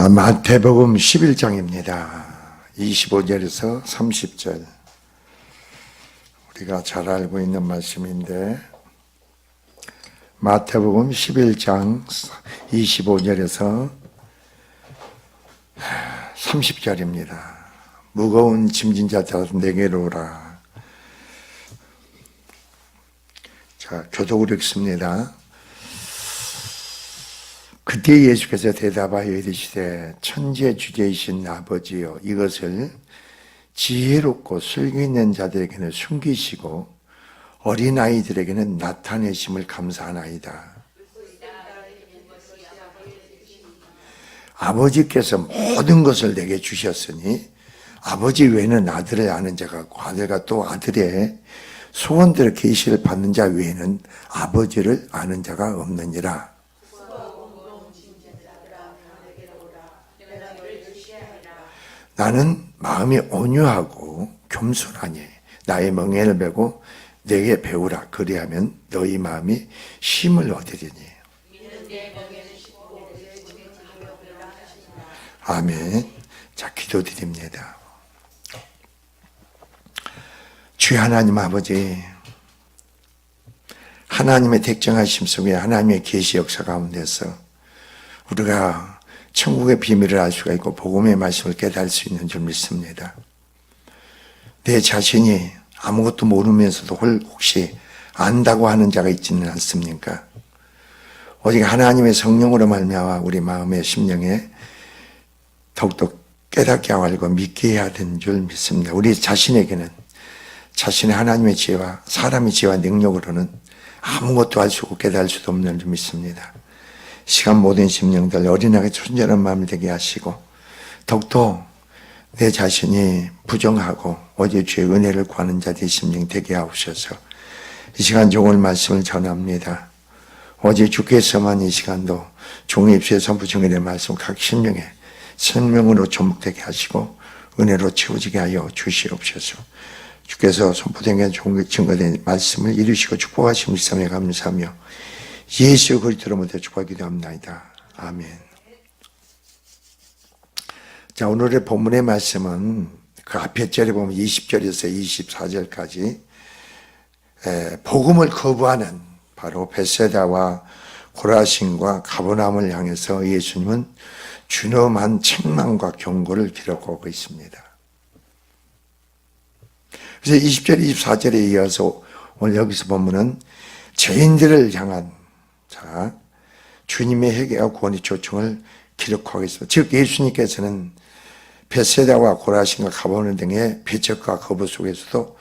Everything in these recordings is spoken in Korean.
자, 마태복음 11장입니다. 25절에서 30절. 우리가 잘 알고 있는 말씀인데, 마태복음 11장 25절에서 30절입니다. 무거운 짐진 자들아 내게로 오라. 자, 교독을 읽습니다. 그때 예수께서 대답하여 이르시되 천지의 주제이신 아버지여, 이것을 지혜롭고 슬기 있는 자들에게는 숨기시고 어린아이들에게는 나타내심을 감사하나이다. 아버지께서 모든 것을 내게 주셨으니 아버지 외에는 아들을 아는 자가 없고 아들과 또 아들의 소원대로 계시를 받는 자 외에는 아버지를 아는 자가 없느니라. 나는 마음이 온유하고 겸손하니 나의 멍에를 메고 내게 배우라. 그리하면 너희 마음이 쉼을 얻으리니. 아멘. 자, 기도드립니다. 주의 하나님 아버지, 하나님의 택정하심 속에 하나님의 계시 역사 가운데서 우리가 천국의 비밀을 알 수가 있고 복음의 말씀을 깨달을 수 있는 줄 믿습니다. 내 자신이 아무것도 모르면서도 혹시 안다고 하는 자가 있지는 않습니까? 오직 하나님의 성령으로 말미암아 우리 마음의 심령에 더욱더 깨닫게 하고 알고 믿게 해야 되는 줄 믿습니다. 우리 자신에게는 자신의 하나님의 지혜와 사람의 지혜와 능력으로는 아무것도 알 수 없고 깨달을 수도 없는 줄 믿습니다. 시간 모든 심령들 어린아이의 순전한 마음을 되게 하시고 더욱더 내 자신이 부정하고 오직 주의 은혜를 구하는 자들의 심령 되게 하옵소서. 이 시간 종의 말씀을 전합니다. 오직 주께서만 이 시간도 종의 입술에 선포정의 말씀 각 심령에 생명으로 접목되게 하시고 은혜로 채워지게 하여 주시옵소서. 주께서 선포된 증거된 말씀을 이루시고 축복하신 믿음에 감사하며 예수 그리스도로 모두 축복하기도 합니다. 아멘. 자, 오늘의 본문의 말씀은 그 앞에 절에 보면 20절에서 24절까지 복음을 거부하는 바로 벳세다와 고라신과 가버나움을 향해서 예수님은 준엄한 책망과 경고를 기록하고 있습니다. 그래서 20절, 24절에 이어서 오늘 여기서 보면은 죄인들을 향한 주님의 회개와 구원의 초청을 기록하고 있습니다. 즉 예수님께서는 벳세다와 고라신과 가버나움 등의 배척과 거부 속에서도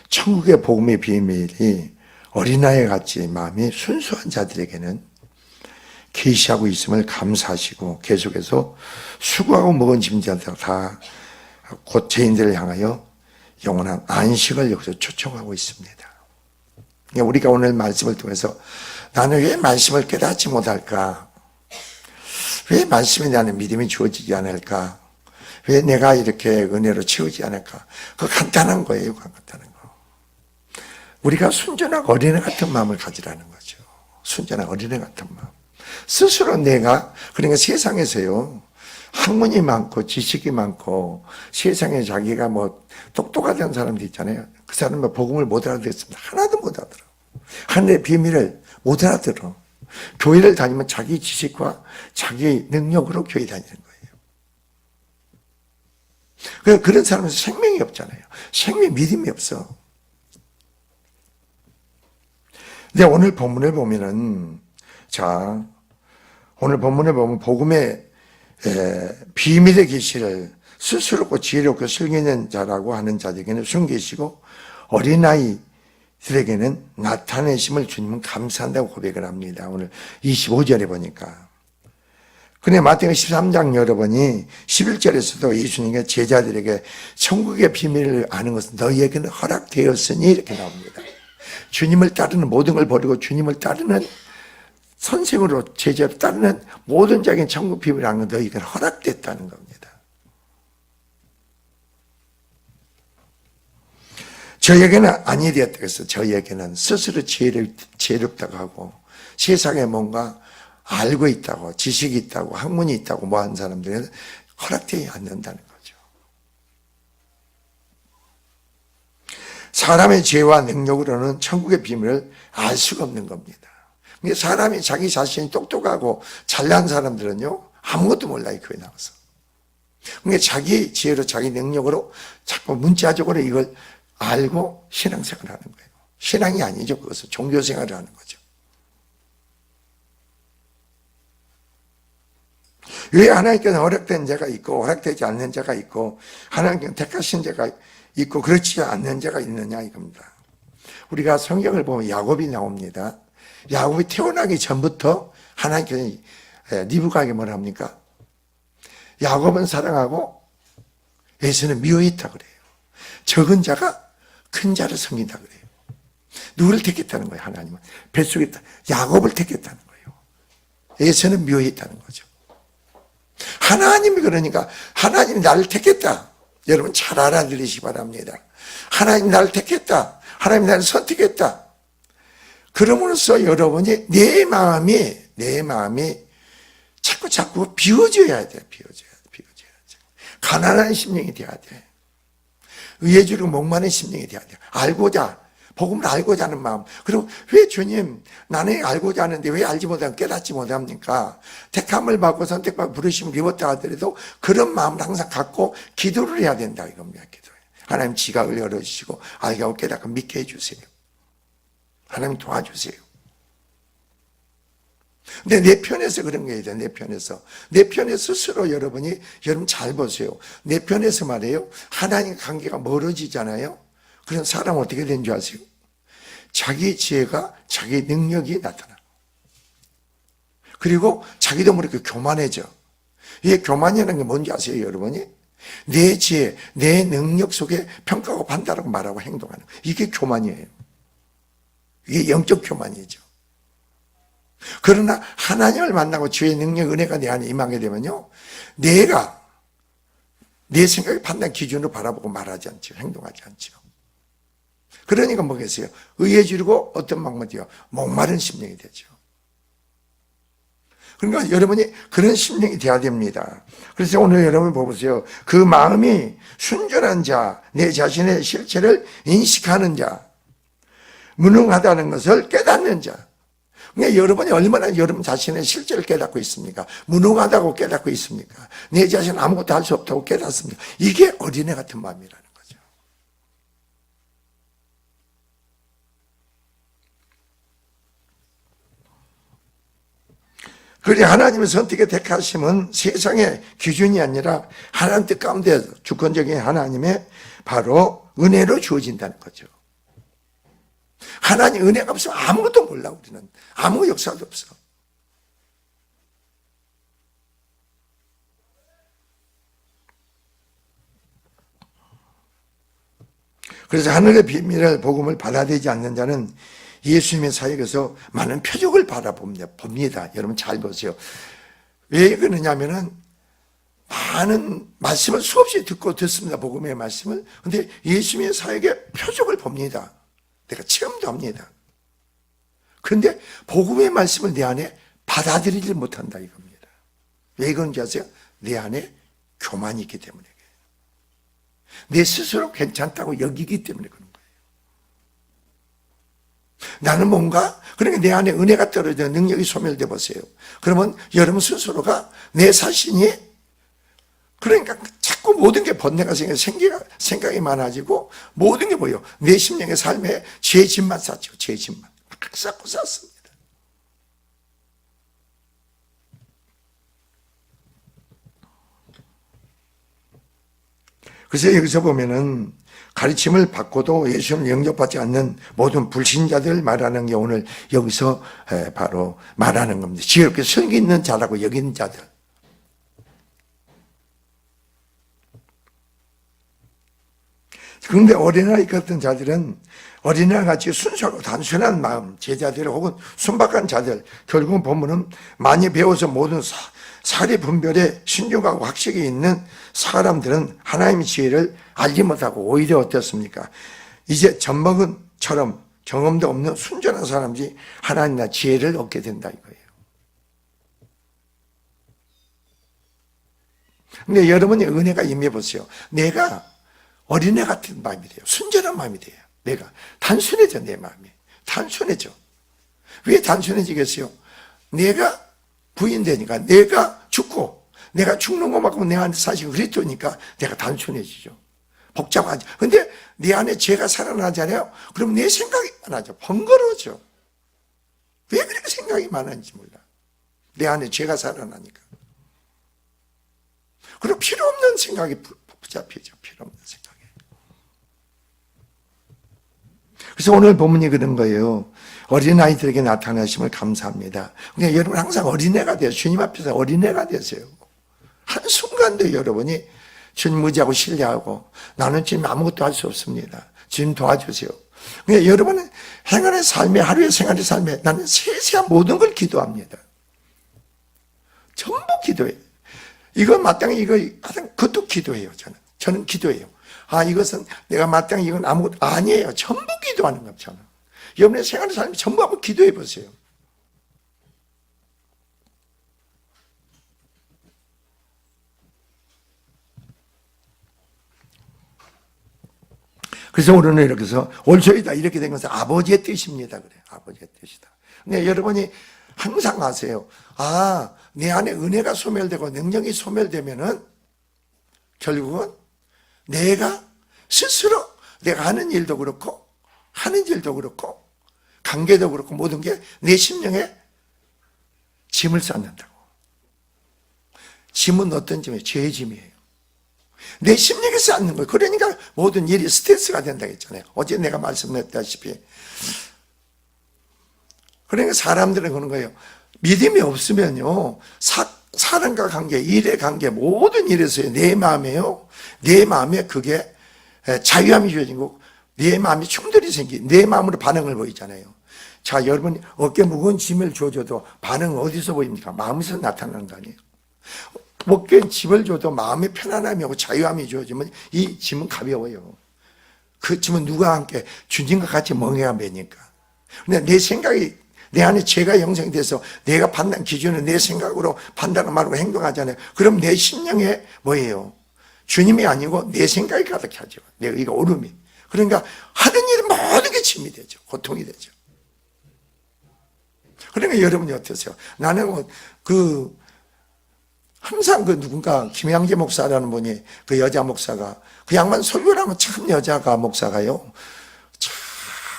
천국의 복음의 비밀이 어린아이 같이 마음이 순수한 자들에게는 계시하고 있음을 감사하시고 계속해서 수고하고 먹은 짐자들 다 곧 죄인들을 향하여 영원한 안식을 여기서 초청하고 있습니다. 우리가 오늘 말씀을 통해서 나는 왜 말씀을 깨닫지 못할까? 왜 말씀이 나는 믿음이 주어지지 않을까? 왜 내가 이렇게 은혜로 채우지 않을까? 그 간단한 거예요. 간단한 거. 우리가 순전하고 어린애 같은 마음을 가지라는 거죠. 순전한 어린애 같은 마음. 스스로 내가, 그러니까 세상에서요, 학문이 많고 지식이 많고 세상에 자기가 뭐 똑똑하다는 사람도 있잖아요. 그 사람은 복음을 못 알아듣습니다. 하나도 못 알아들어. 하늘의 비밀을 못 알아들어. 교회를 다니면 자기 지식과 자기 능력으로 교회 다니는 거예요. 그런 사람은 생명이 없잖아요. 생명 믿음이 없어. 근데 오늘 본문을 보면은, 자, 오늘 본문을 보면 복음의 비밀의 계시를 스스로고 지혜롭고 슬기 있는 자라고 하는 자들에게는 숨기시고 어린아이들에게는 나타내심을 주님은 감사한다고 고백을 합니다. 오늘 25절에 보니까. 근데 마태복음 13장 열어보니 11절에서도 예수님이 제자들에게 천국의 비밀을 아는 것은 너희에게는 허락되었으니 이렇게 나옵니다. 주님을 따르는 모든 걸 버리고 주님을 따르는 선생으로 제자로 따르는 모든 자에게 천국 비밀을 아는 건 너희에게는 허락됐다는 겁니다. 저에게는 아니 되었다 그래서 저에게는 스스로 지혜롭다고 하고 세상에 뭔가 알고 있다고, 지식이 있다고, 학문이 있다고 뭐 하는 사람들은 허락되지 않는다는 거죠. 사람의 죄와 능력으로는 천국의 비밀을 알 수가 없는 겁니다. 사람이 자기 자신이 똑똑하고 잘난 사람들은요, 아무것도 몰라요, 교회 나와서. 그러니까 자기 지혜로, 자기 능력으로 자꾸 문자적으로 이걸 알고 신앙생활을 하는 거예요. 신앙이 아니죠. 그것은 종교생활을 하는 거죠. 왜 하나님께서 허락된 자가 있고 허락되지 않는 자가 있고 하나님께서 택하신 자가 있고 그렇지 않는 자가 있느냐 이겁니다. 우리가 성경을 보면 야곱이 나옵니다. 야곱이 태어나기 전부터 하나님께서 리브가에게 뭐라 합니까? 야곱은 사랑하고 에서는 미워했다 그래요. 적은 자가 큰 자를 섬긴다 그래요. 누구를 택했다는 거예요? 하나님은 뱃속에 야곱을 택했다는 거예요. 에서는 미워했다는 거죠. 하나님이 그러니까 하나님이 나를 택했다. 여러분 잘 알아들으시기 바랍니다. 하나님 나를 택했다. 하나님 나를 선택했다. 그럼으로써 여러분이 내 마음이 자꾸 비워져야 돼. 비워져야 돼. 가난한 심령이 돼야 돼. 의해주고 목마른 심령이 돼야 돼. 알고자, 복음을 알고자 하는 마음. 그리고 왜 주님, 나는 알고자 하는데 왜 알지 못하고 깨닫지 못합니까? 택함을 받고 선택받고 부르심을 입었다 하더라도 그런 마음을 항상 갖고 기도를 해야 된다 이겁니다. 기도해. 하나님 지각을 열어주시고 알게 하고 깨닫고 믿게 해주세요. 하나님 도와주세요. 근데 내 편에서 그런 게 있어요. 내 편에 스스로 여러분 잘 보세요. 내 편에서 말이에요. 하나님 관계가 멀어지잖아요. 그런 사람은 어떻게 되는 줄 아세요? 자기 지혜가 자기 능력이 나타나. 그리고 자기도 모르게 교만해져. 이게 교만이라는 게 뭔지 아세요, 여러분이? 내 지혜, 내 능력 속에 평가하고 판단하고 말하고 행동하는 거. 이게 교만이에요. 이게 영적 교만이죠. 그러나 하나님을 만나고 주의 능력, 은혜가 내 안에 임하게 되면요, 내가 내 생각의 판단 기준으로 바라보고 말하지 않죠. 행동하지 않죠. 그러니까 뭐겠어요? 의해지고 어떤 방법이요? 목마른 심령이 되죠. 그러니까 여러분이 그런 심령이 돼야 됩니다. 그래서 오늘 여러분 보세요. 그 마음이 순전한 자, 내 자신의 실체를 인식하는 자, 무능하다는 것을 깨닫는 자. 그러니까 여러분이 얼마나 여러분 자신의 실체를 깨닫고 있습니까? 무능하다고 깨닫고 있습니까? 내 자신은 아무것도 할 수 없다고 깨닫습니까? 이게 어린애 같은 마음이라는 거죠. 그래 하나님의 선택에 택하심은 세상의 기준이 아니라 하나님 뜻 가운데 주권적인 하나님의 바로 은혜로 주어진다는 거죠. 하나님 은혜가 없으면 아무것도 몰라. 우리는 아무 역사도 없어. 그래서 하늘의 비밀을 복음을 받아들이지 않는 자는 예수님의 사역에서 많은 표적을 봅니다. 여러분 잘 보세요. 왜 그러냐면은 많은 말씀을 수없이 듣습니다. 복음의 말씀을. 근데 예수님의 사역에 표적을 봅니다. 내가 체험도 합니다. 그런데 복음의 말씀을 내 안에 받아들이지 못한다 이겁니다. 왜 그런지 아세요? 내 안에 교만이 있기 때문에. 내 스스로 괜찮다고 여기기 때문에 그런 거예요. 나는 뭔가, 그러니까 내 안에 은혜가 떨어져 능력이 소멸돼 보세요. 그러면 여러분 스스로가 내 자신이, 그러니까 자꾸 모든 게 번뇌가 생각이 많아지고 모든 게 뭐예요? 내 심령의 삶에 죄짐만 쌓죠. 죄짐만 막 쌓고 쌓습니다. 그래서 여기서 보면은 가르침을 받고도 예수님을 영접받지 않는 모든 불신자들 말하는 게 오늘 여기서 바로 말하는 겁니다. 지혜롭게 성기 있는 자라고 여기는 자들. 그런데 어린아이 같은 자들은 어린아이 같이 순수하고 단순한 마음, 제자들 혹은 순박한 자들, 결국은 보면은 많이 배워서 모든 사리 분별에 신중하고 학식이 있는 사람들은 하나님의 지혜를 알지 못하고 오히려 어떻습니까? 이제 젖먹은처럼 경험도 없는 순전한 사람이 하나님의 지혜를 얻게 된다 이거예요. 근데 여러분이 은혜가 임해 보세요. 내가 어린애 같은 마음이 돼요. 순전한 마음이 돼요. 내가 단순해져. 내 마음이 단순해져. 왜 단순해지겠어요? 내가 부인되니까, 내가 죽고 내가 죽는 것만큼 내 안에 사실 그리스도니까 내가 단순해지죠. 복잡하지. 근데 내 안에 죄가 살아나잖아요. 그럼 내 생각이 많아져. 번거로워져. 왜 그렇게 생각이 많은지 몰라. 내 안에 죄가 살아나니까. 그리고 필요 없는 생각이 붙잡히죠. 필요 없는 생각이. 그래서 오늘 본문이 그런 거예요. 어린아이들에게 나타나심을 감사합니다. 그러니까 여러분 항상 어린애가 돼요. 주님 앞에서 어린애가 되세요. 한순간도 여러분이 주님 의지하고 신뢰하고 나는 지금 아무것도 할 수 없습니다. 주님 도와주세요. 그러니까 여러분은 행안의 삶에, 하루의 생활의 삶에 나는 세세한 모든 걸 기도합니다. 전부 기도해요. 이거 마땅히 이거 하여튼 그것도 기도해요. 저는 기도해요. 아, 이것은 내가 마땅히 이건 아무것도 아니에요. 전부 기도하는 겁니다. 저는. 여러분의 생활의 삶이 전부 한번 기도해 보세요. 그래서 오늘은 이렇게 해서 올초이다 이렇게 된 것은 아버지의 뜻입니다. 그래. 아버지의 뜻이다. 근데 여러분이 항상 아세요. 아, 내 안에 은혜가 소멸되고 능력이 소멸되면은 결국은 내가 스스로 내가 하는 일도 그렇고 하는 일도 그렇고 관계도 그렇고 모든 게 내 심령에 짐을 쌓는다고. 짐은 어떤 짐이에요? 죄의 짐이에요. 내 심령에 쌓는 거예요. 그러니까 모든 일이 스트레스가 된다고 했잖아요. 어제 내가 말씀했다시피. 그러니까 사람들은 그런 거예요. 믿음이 없으면요. 사람과 관계, 일의 관계, 모든 일에서요. 내 마음에요. 내 마음에 그게 자유함이 주어지고 내 마음에 충돌이 내 마음으로 반응을 보이잖아요. 자, 여러분 어깨 무거운 짐을 줘도 반응은 어디서 보입니까? 마음에서 나타나는 거 아니에요. 어깨에 짐을 줘도 마음의 편안함이 오고 자유함이 주어지면 이 짐은 가벼워요. 그 짐은 누가 함께 주님과 같이 멍해야 매니까. 근데 내 생각이 내 안에 죄가 형성이 돼서 내가 판단 기준은 내 생각으로 판단을 말하고 행동하잖아요. 그럼 내 심령에 뭐예요? 주님이 아니고 내 생각이 가득하죠. 내가 이거 오름이. 그러니까 하는 일 모든 게 짐이 되죠. 고통이 되죠. 그러니까 여러분이 어떠세요? 나는 항상 누군가 김양재 목사라는 분이 그 여자 목사가 그 양반 설교를 하면 참 여자가 목사가요. 참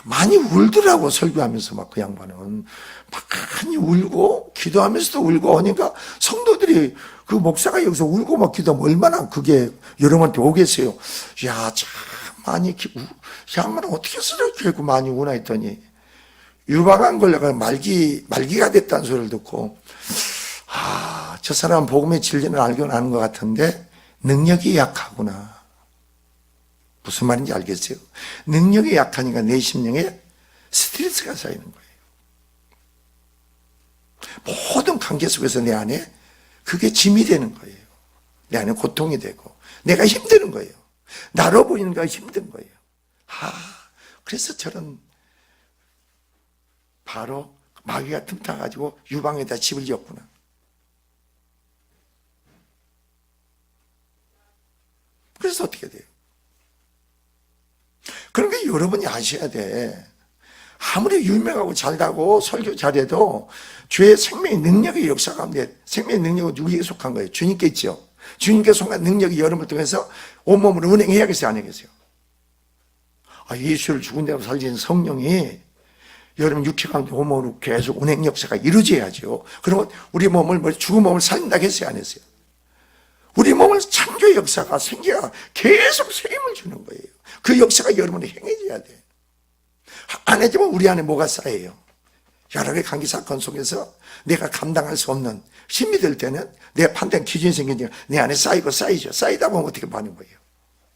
많이 울더라고 설교하면서 막 그 양반은 많이 울고 기도하면서도 울고 하니까 성도들이 그 목사가 여기서 울고 막 기도하면 얼마나 그게 여러분한테 오겠어요. 야, 참 많이 양반은 어떻게 저렇게 많이 우나 했더니 유방암 걸려가 말기가 됐다는 소리를 듣고 저 사람은 복음의 진리는 알긴 아는 것 같은데 능력이 약하구나. 무슨 말인지 알겠어요? 능력이 약하니까 내 심령에 스트레스가 쌓이는 거예요. 모든 관계 속에서 내 안에 그게 짐이 되는 거예요. 내 안에 고통이 되고 내가 힘드는 거예요. 나로 보이는 거 힘든 거예요. 그래서 저런 바로 마귀가 틈타가지고 유방에다 집을 지었구나. 그래서 어떻게 돼요? 그러니까 여러분이 아셔야 돼. 아무리 유명하고 잘나고 설교 잘해도 주의 생명의 능력의 역사 가운데 생명의 능력은 누구에게 속한 거예요? 주님께 있죠. 주님께 속한 능력이 여러분을 통해서 온몸으로 운행해야겠어요? 안 해야겠어요? 예수를 죽은 데로 살리는 성령이 여러분 육체 가운데 온몸으로 계속 운행 역사가 이루어져야죠. 그러면 우리 몸을 죽은 몸을 살린다고 했어요? 안 했어요? 우리 몸을 창조의 역사가 생기가 계속 세임을 주는 거예요. 그 역사가 여러분이 행해져야 돼. 안 해지면 우리 안에 뭐가 쌓여요? 여러 개의 관계 사건 속에서 내가 감당할 수 없는 힘이 될 때는 내 판단 기준이 생기니까 내 안에 쌓이고 쌓이죠. 쌓이다 보면 어떻게 반응 거예요?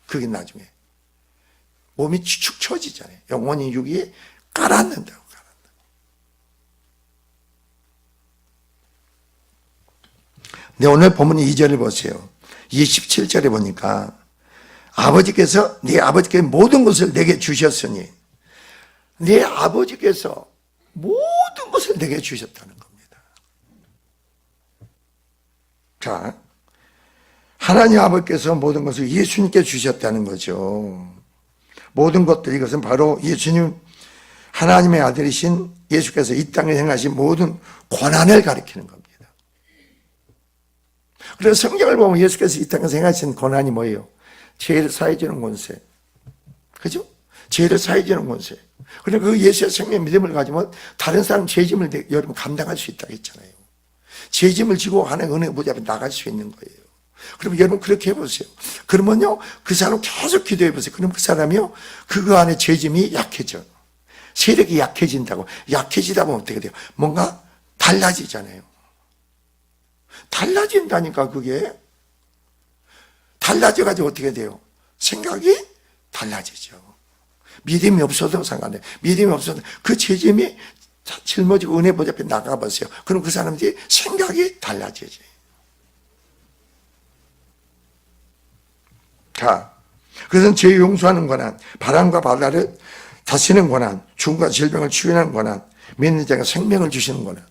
그게 나중에 몸이 축 처지잖아요. 영혼이 육이 깔았는다고. 근데 오늘 본문 2절을 보세요. 27절에 보니까 아버지께서 네 아버지께 모든 것을 내게 주셨으니 네 아버지께서 모든 것을 내게 주셨다는 겁니다. 자, 하나님 아버지께서 모든 것을 예수님께 주셨다는 거죠. 모든 것들, 이것은 바로 예수님, 하나님의 아들이신 예수께서 이 땅에 행하신 모든 권한을 가리키는 겁니다. 그래서 성경을 보면 예수께서 이 땅에서 행하신 권한이 뭐예요? 죄를 사해주는 권세. 그죠? 죄를 사해주는 권세. 그런데 그 예수의 생명 믿음을 가지면 다른 사람 죄짐을 여러분 감당할 수 있다고 했잖아요. 죄짐을 지고 하나님의 은혜 보좌 앞에 나갈 수 있는 거예요. 그럼 여러분 그렇게 해보세요. 그러면요, 그 사람 계속 기도해보세요. 그럼 그 사람이요, 그 안에 죄짐이 약해져. 세력이 약해진다고. 약해지다 보면 어떻게 돼요? 뭔가 달라지잖아요. 달라진다니까, 그게. 달라져가지고 어떻게 돼요? 생각이 달라지죠. 믿음이 없어도 상관해요. 믿음이 없어도 그 죄짐이 짊어지고 은혜 보좌 앞에 나가보세요. 그럼 그 사람들이 생각이 달라지죠. 자, 그것은 죄 용서하는 권한, 바람과 바다를 다스리는 권한, 죽음과 질병을 치유하는 권한, 믿는 자가 생명을 주시는 권한.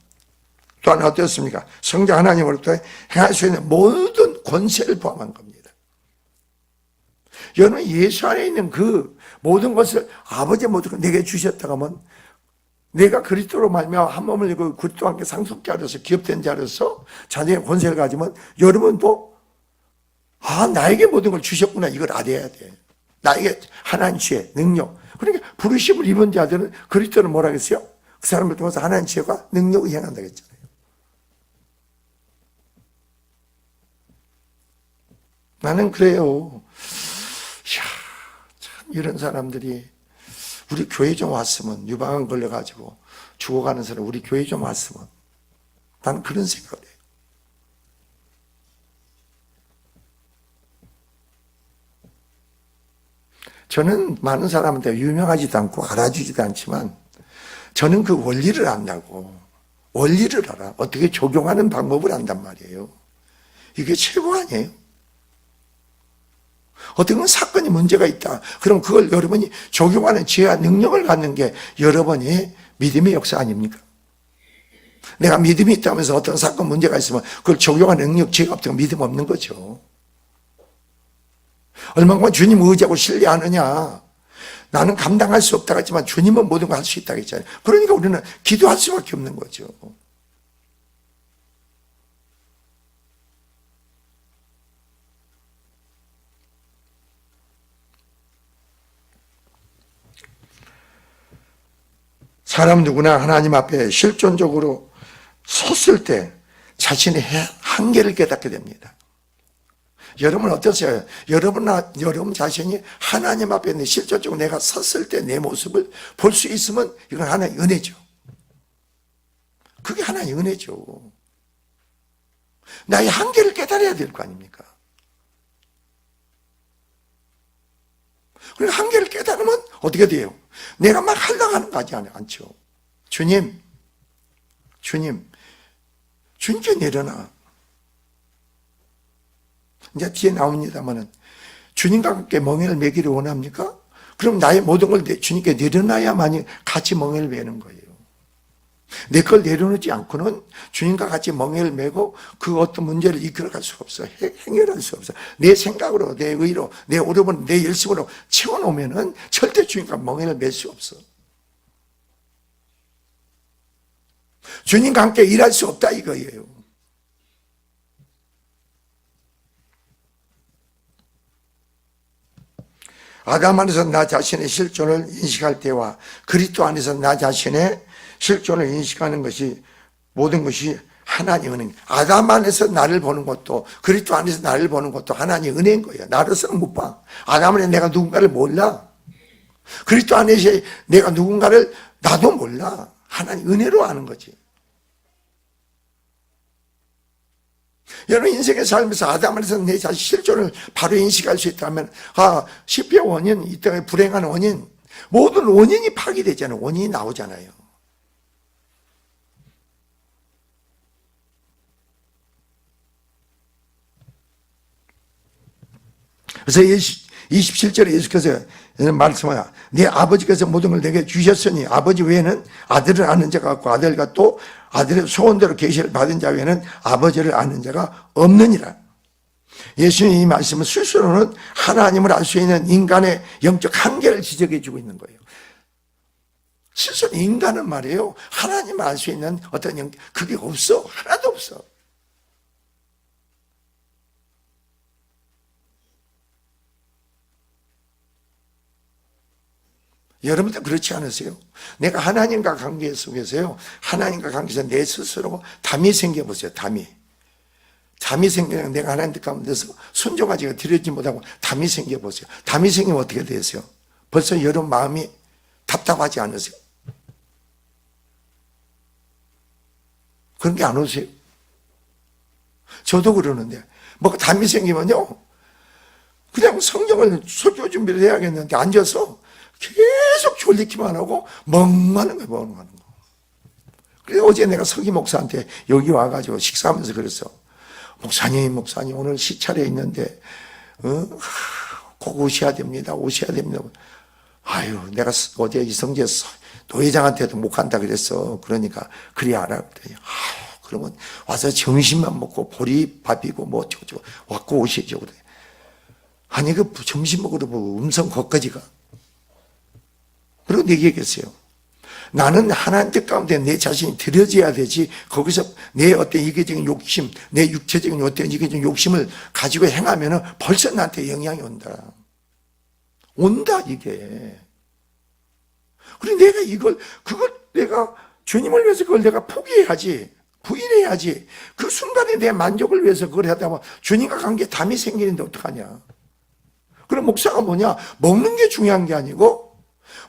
또한 어떻습니까? 성자 하나님으로부터 행할 수 있는 모든 권세를 포함한 겁니다. 여러분, 예수 안에 있는 그 모든 것을 아버지의 모든 걸 내게 주셨다고 하면, 내가 그리스도로 말미암아 한 몸을 이고 그리스도와 함께 상속자로서 기업된 자로서 자녀의 권세를 가지면 여러분도 나에게 모든 걸 주셨구나, 이걸 알아야 돼. 나에게 하나님 지혜, 능력. 그러니까 부르심을 입은 자들은 그리스도는 뭐라 그랬어요? 그 사람을 통해서 하나님 지혜가 능력을 행한다고 했잖아요. 나는 그래요. 이야, 참 이런 사람들이 우리 교회 좀 왔으면, 유방암 걸려가지고 죽어가는 사람 우리 교회 좀 왔으면, 나는 그런 생각을 해요. 저는 많은 사람한테 유명하지도 않고 알아주지도 않지만 저는 그 원리를 안다고. 원리를 알아. 어떻게 적용하는 방법을 안단 말이에요. 이게 최고 아니에요? 어떤 건 사건이 문제가 있다. 그럼 그걸 여러분이 적용하는 지혜와 능력을 갖는 게 여러분의 믿음의 역사 아닙니까? 내가 믿음이 있다면서 어떤 사건 문제가 있으면 그걸 적용하는 능력, 지혜가 없다면 믿음 없는 거죠. 얼마나 주님 의지하고 신뢰하느냐. 나는 감당할 수 없다고 했지만 주님은 모든 걸 할 수 있다고 했잖아요. 그러니까 우리는 기도할 수밖에 없는 거죠. 사람 누구나 하나님 앞에 실존적으로 섰을 때 자신의 한계를 깨닫게 됩니다. 여러분 어떠세요? 여러분 자신이 하나님 앞에 실질적으로 내가 섰을 때 내 모습을 볼 수 있으면 이건 하나의 은혜죠. 그게 하나의 은혜죠. 나의 한계를 깨달아야 될 거 아닙니까? 그리고 한계를 깨달으면 어떻게 돼요? 내가 막 하려고 하는 거 하지 않죠. 주님께 내려놔. 이제 뒤에 나옵니다만은 주님과 함께 멍에를 매기를 원합니까? 그럼 나의 모든 걸 주님께 내려놔야만이 같이 멍에를 매는 거예요. 내 걸 내려놓지 않고는 주님과 같이 멍에를 매고 그 어떤 문제를 이끌어갈 수가 없어. 해결할 수 없어. 내 생각으로, 내 의로, 내 오르본, 내 열심으로 채워놓으면은 절대 주님과 멍에를 맬 수 없어. 주님과 함께 일할 수 없다 이거예요. 아담 안에서 나 자신의 실존을 인식할 때와 그리스도 안에서 나 자신의 실존을 인식하는 것이 모든 것이 하나님의 은혜. 아담 안에서 나를 보는 것도 그리스도 안에서 나를 보는 것도 하나님의 은혜인 거예요. 나로서는 못 봐. 아담 안에 내가 누군가를 몰라. 그리스도 안에서 내가 누군가를 나도 몰라. 하나님 은혜로 아는 거지. 여러분 인생의 삶에서 아담 안에서 내 자신 실존을 바로 인식할 수 있다면 실패의 원인, 이 땅에 불행한 원인, 모든 원인이 파괴되잖아요. 원인이 나오잖아요. 그래서 27절에 예수께서 말씀하여 네 아버지께서 모든 걸 내게 주셨으니 아버지 외에는 아들을 아는 자가 없고 아들과 또 아들의 소원대로 계시를 받은 자 외에는 아버지를 아는 자가 없느니라. 예수님 이 말씀은 스스로는 하나님을 알 수 있는 인간의 영적 한계를 지적해 주고 있는 거예요. 스스로 인간은 말이에요, 하나님을 알 수 있는 어떤 그게 없어. 하나도 없어. 여러분도 그렇지 않으세요? 내가 하나님과 관계 속에서요, 하나님과 관계에서 내 스스로 담이 생겨보세요. 담이 생기면 내가 하나님 가운데서 순종하지가 드리지 못하고 담이 생겨보세요. 담이 생기면 어떻게 되세요? 벌써 여러분 마음이 답답하지 않으세요? 그런 게 안 오세요? 저도 그러는데, 뭐 담이 생기면요, 그냥 성경을 설교 준비를 해야겠는데 앉아서 계속 졸리기만 하고 멍하는 거예요, 멍하는 거. 그래서 어제 내가 서기 목사한테 여기 와가지고 식사하면서 그랬어. 목사님 오늘 시차례 있는데 꼭 오셔야 됩니다. 아유, 내가 어제 이성재 노회장한테도 못 간다 그랬어. 그러니까 그래 알아. 그랬더니 그러면 와서 점심만 먹고 보리밥이고 뭐 어쩌고 왔고 오시죠. 그래. 아니 그 점심 먹으러 뭐 음성 거기까지 가. 그리고 얘기했어요. 나는 하나님 뜻 가운데 내 자신이 들여져야 되지, 거기서 내 어떤 이기적인 욕심, 내 육체적인 어떤 이기적인 욕심을 가지고 행하면은 벌써 나한테 영향이 온다, 이게. 그리고 내가 그걸 내가 주님을 위해서 그걸 내가 포기해야지, 부인해야지. 그 순간에 내 만족을 위해서 그걸 하다 보면 주님과 관계에 담이 생기는데 어떡하냐. 그럼 목사가 뭐냐? 먹는 게 중요한 게 아니고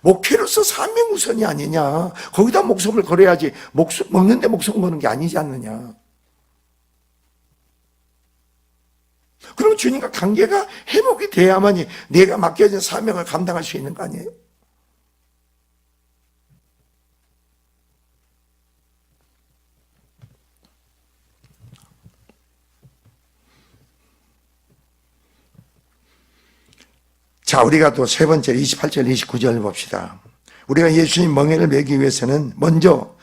목회로서 사명 우선이 아니냐. 거기다 목숨을 걸어야지. 먹는데 목숨 거는 게 아니지 않느냐. 그럼 주님과 관계가 회복이 돼야만이 내가 맡겨진 사명을 감당할 수 있는 거 아니에요? 자, 우리가 또 세 번째 28절, 29절 봅시다. 우리가 예수님 멍에를 매기 위해서는 먼저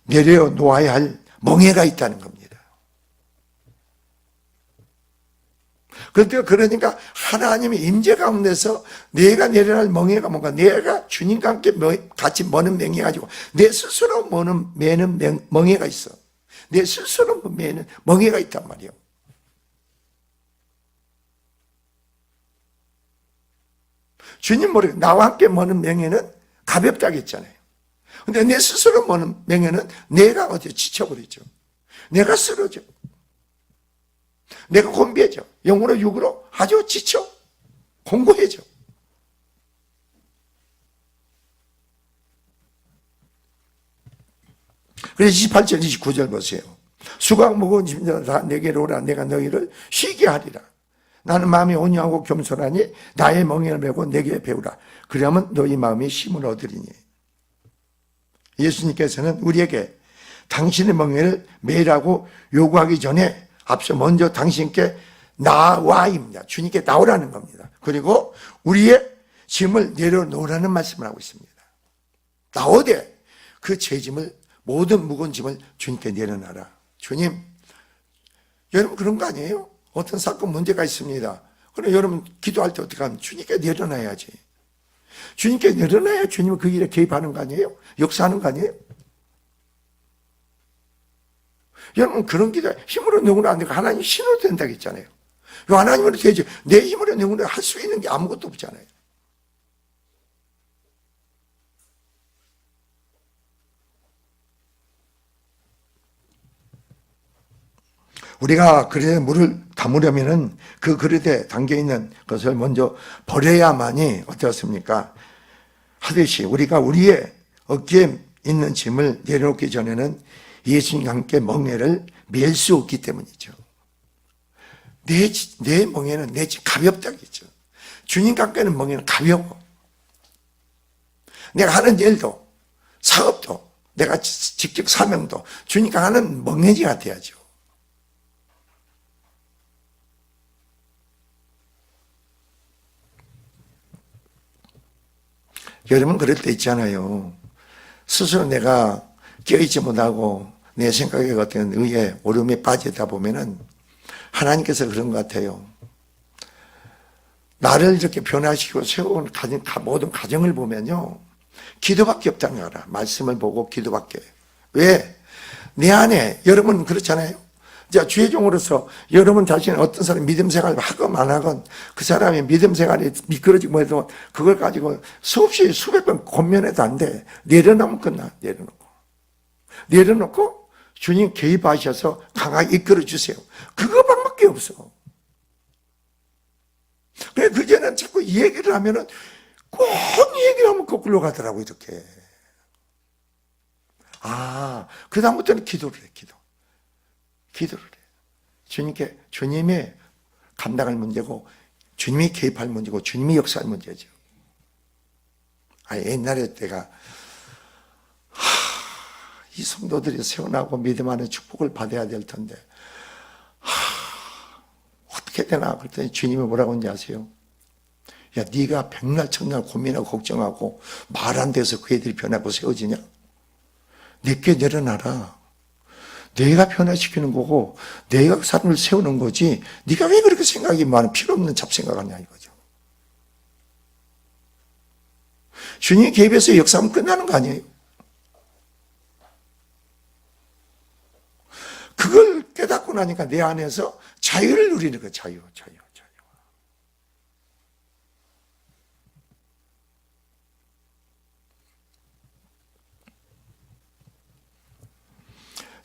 내려놓아야 할 멍에가 있다는 겁니다. 그러니까 하나님의 임재 가운데서 내가 내려야 할 멍에가 뭔가, 내가 주님과 함께 같이 머는 맹해 가지고 내 스스로 매는 멍에가 있어. 내 스스로 매는 멍에가 있단 말이에요. 주님 모르게 나와 함께 머는 맹에는 가볍다고 했잖아요. 근데 내 스스로 머는 맹에는 내가 어디 지쳐버리죠. 내가 쓰러져. 내가 곤비해져. 영으로 육으로 아주 지쳐. 공고해져. 그래서 28절, 29절 보세요. 수강 무거운 짐들 다 내게로 오라. 내가 너희를 쉬게 하리라. 나는 마음이 온유하고 겸손하니 나의 멍에를 메고 내게 배우라. 그러면 너희 마음이 힘을 얻으리니. 예수님께서는 우리에게 당신의 멍에를 매라고 요구하기 전에 앞서 먼저 당신께 나와입니다. 주님께 나오라는 겁니다. 그리고 우리의 짐을 내려놓으라는 말씀을 하고 있습니다. 나오되 그 죄짐을, 모든 무거운 짐을 주님께 내려놔라. 주님, 여러분 그런 거 아니에요? 어떤 사건 문제가 있습니다. 그럼 여러분 기도할 때 어떻게 하면 주님께 내려놔야지. 주님께 내려놔야 주님은 그 일에 개입하는 거 아니에요? 역사하는 거 아니에요? 여러분 그런 기도 힘으로 누구나 안 되고 하나님 신으로 된다고 했잖아요. 하나님으로 되지. 내 힘으로 누구나 할 수 있는 게 아무것도 없잖아요. 우리가 그릇에 물을 담으려면은 그 그릇에 담겨있는 것을 먼저 버려야만이 어떻습니까? 하듯이 우리가 우리의 어깨에 있는 짐을 내려놓기 전에는 예수님과 함께 멍에를 맬 수 없기 때문이죠. 내 멍에는 내 짐 가볍다겠죠. 주님과 함께는 멍에는 가벼워. 내가 하는 일도, 사업도, 내가 직접 사명도 주님과 하는 멍에지가 돼야죠. 여러분 그럴 때 있잖아요. 스스로 내가 깨어있지 못하고 내 생각에 어떤 의에 오름에 빠지다 보면은 하나님께서 그런 것 같아요. 나를 이렇게 변화시키고 세운 모든 가정을 보면요, 기도밖에 없다는 거 알아. 말씀을 보고 기도밖에. 왜? 내 안에, 여러분 그렇잖아요. 자, 주의 종으로서 여러분 자신은 어떤 사람이 믿음 생활을 하건 안 하건 그 사람이 믿음 생활이 미끄러지고 해도 그걸 가지고 수없이 수백 번 권면해도 안 돼. 내려놓으면 끝나. 내려놓고 주님 개입하셔서 강하게 이끌어 주세요. 그거밖에 없어. 그래, 그전에는 자꾸 이 얘기를 하면은 꼭 이 얘기를 하면 거꾸로 가더라고, 이렇게. 그다음부터는 기도를 해, 기도를 해. 주님께, 주님의 감당할 문제고, 주님이 개입할 문제고, 주님이 역사할 문제죠. 옛날에 내가, 이 성도들이 세워나고 믿음 안에 축복을 받아야 될 텐데, 어떻게 되나? 그랬더니 주님이 뭐라고 하는지 아세요? 야, 네가 백날 천날 고민하고 걱정하고 말 안 돼서 그 애들이 변하고 세워지냐? 내게 내려놔라. 내가 변화시키는 거고 내가 그 사람을 세우는 거지, 네가 왜 그렇게 생각이 많은 필요 없는 잡생각하냐 이거죠. 주님이 개입해서 역사하면 끝나는 거 아니에요? 그걸 깨닫고 나니까 내 안에서 자유를 누리는 거예요. 자유.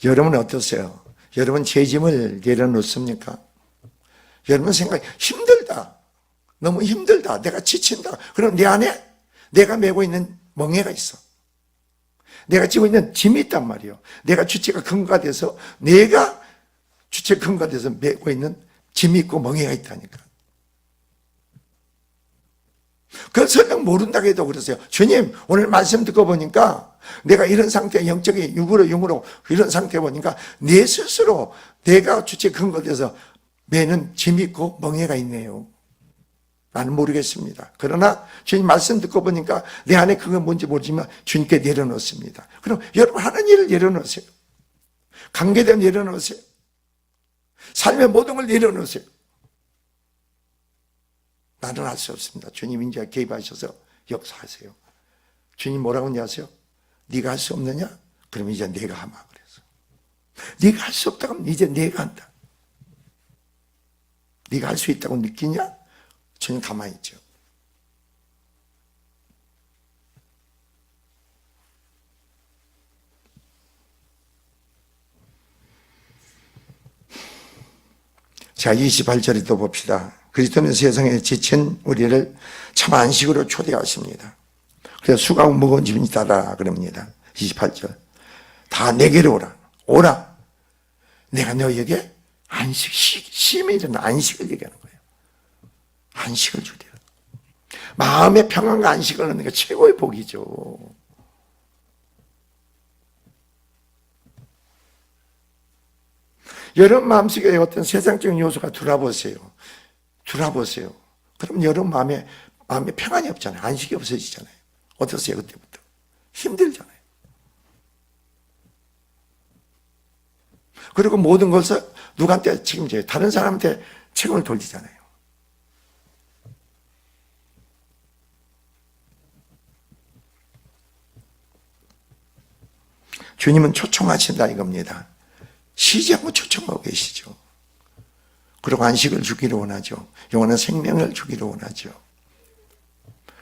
여러분은 어떠세요? 여러분 죄짐을 내려놓습니까? 여러분 생각, 힘들다. 너무 힘들다. 내가 지친다. 그럼 내 안에 내가 메고 있는 멍에가 있어. 내가 지고 있는 짐이 있단 말이에요. 내가 주체가 근거가 돼서, 내가 주체 근거가 돼서 메고 있는 짐이 있고 멍에가 있다니까. 그걸 설명 모른다고 해도 그러세요. 주님, 오늘 말씀 듣고 보니까 내가 이런 상태, 영적인 육으로 이런 상태 보니까 내 스스로 내가 주체 근거돼서 매는 짐이 있고 멍해가 있네요. 나는 모르겠습니다. 그러나 주님 말씀 듣고 보니까 내 안에 그건 뭔지 모르지만 주님께 내려놓습니다. 그럼 여러분 하는 일을 내려놓으세요. 관계된 내려놓으세요. 삶의 모든 걸 내려놓으세요. 나는 할 수 없습니다. 주님 이제 개입하셔서 역사하세요. 주님 뭐라고 하는지 아세요? 네가 할 수 없느냐? 그럼 이제 내가 하마 그래서. 네가 할 수 없다고 하면 이제 내가 한다. 네가 할 수 있다고 느끼냐? 주님 가만히 있죠. 자, 28절에 또 봅시다. 그리스도는 세상에 지친 우리를 참 안식으로 초대하십니다. 그래서 수고하고 무거운 짐이 따라 그럽니다. 28절. 다 내게로 오라. 내가 너에게 쉼이 되는 안식을 얘기하는 거예요. 안식을 주리라. 마음의 평안과 안식을 얻는 게 최고의 복이죠. 여러분 마음속에 어떤 세상적인 요소가 들어와보세요. 그럼 여러분 마음에 평안이 없잖아요. 안식이 없어지잖아요. 어떠세요? 그때부터 힘들잖아요. 그리고 모든 것을 누구한테 책임져요? 다른 사람한테 책임을 돌리잖아요. 주님은 초청하신다 이겁니다. 쉬지 않고 초청하고 계시죠. 그리고 안식을 주기를 원하죠. 영원한 생명을 주기를 원하죠.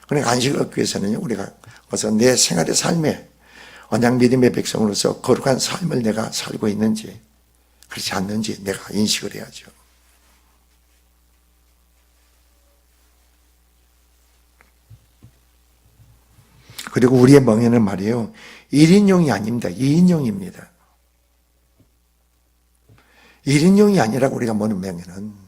그러니까 안식을 얻기 위해서는 우리가 어서 내 생활의 삶에 언약 믿음의 백성으로서 거룩한 삶을 내가 살고 있는지 그렇지 않는지 내가 인식을 해야죠. 그리고 우리의 멍에는 말이에요. 1인용이 아닙니다. 2인용입니다. 1인용이 아니라고 우리가 보는 멍에는.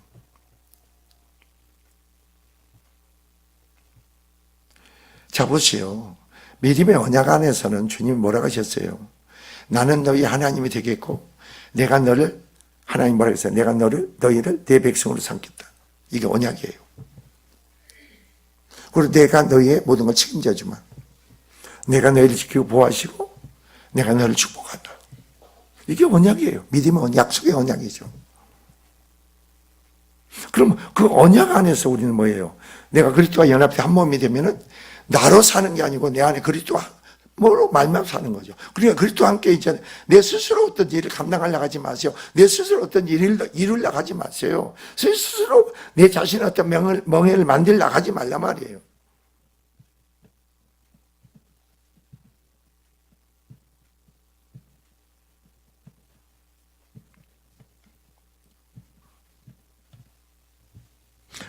자, 보세요. 믿음의 언약 안에서는 주님이 뭐라고 하셨어요? 나는 너희 하나님이 되겠고 내가 너를, 하나님 뭐라고 했어요? 내가 너희를 내 백성으로 삼겠다. 이게 언약이에요. 그리고 내가 너희의 모든 걸 책임져 주마. 내가 너희를 지키고 보호하시고 내가 너를 축복한다. 이게 언약이에요. 믿음의 약속의 언약이죠. 그럼 그 언약 안에서 우리는 뭐예요? 내가 그리스도와 연합돼 한 몸이 되면은 나로 사는 게 아니고 내 안에 그리스도와 뭐로 말미암아 사는 거죠. 그러니까 그리스도와 함께 있잖아요. 내 스스로 어떤 일을 감당하려고 하지 마세요. 내 스스로 어떤 일을 이루려고 하지 마세요. 스스로 내 자신의 어떤 멍해를 만들려고 하지 말란 말이에요.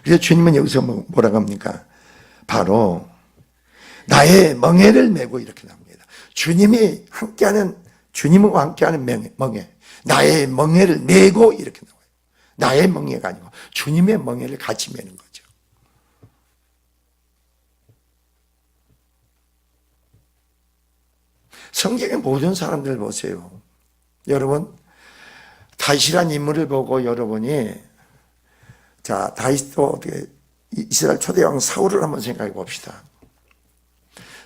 그래서 주님은 여기서 뭐라고 합니까? 바로 나의 멍에를 메고 이렇게 나옵니다. 주님과 함께하는 멍에, 나의 멍에를 메고 이렇게 나와요. 나의 멍에가 아니고 주님의 멍에를 같이 메는 거죠. 성경의 모든 사람들 보세요. 여러분, 다윗이라는 인물을 보고 여러분이 다윗도 어떻게 이스라엘 초대왕 사울을 한번 생각해 봅시다.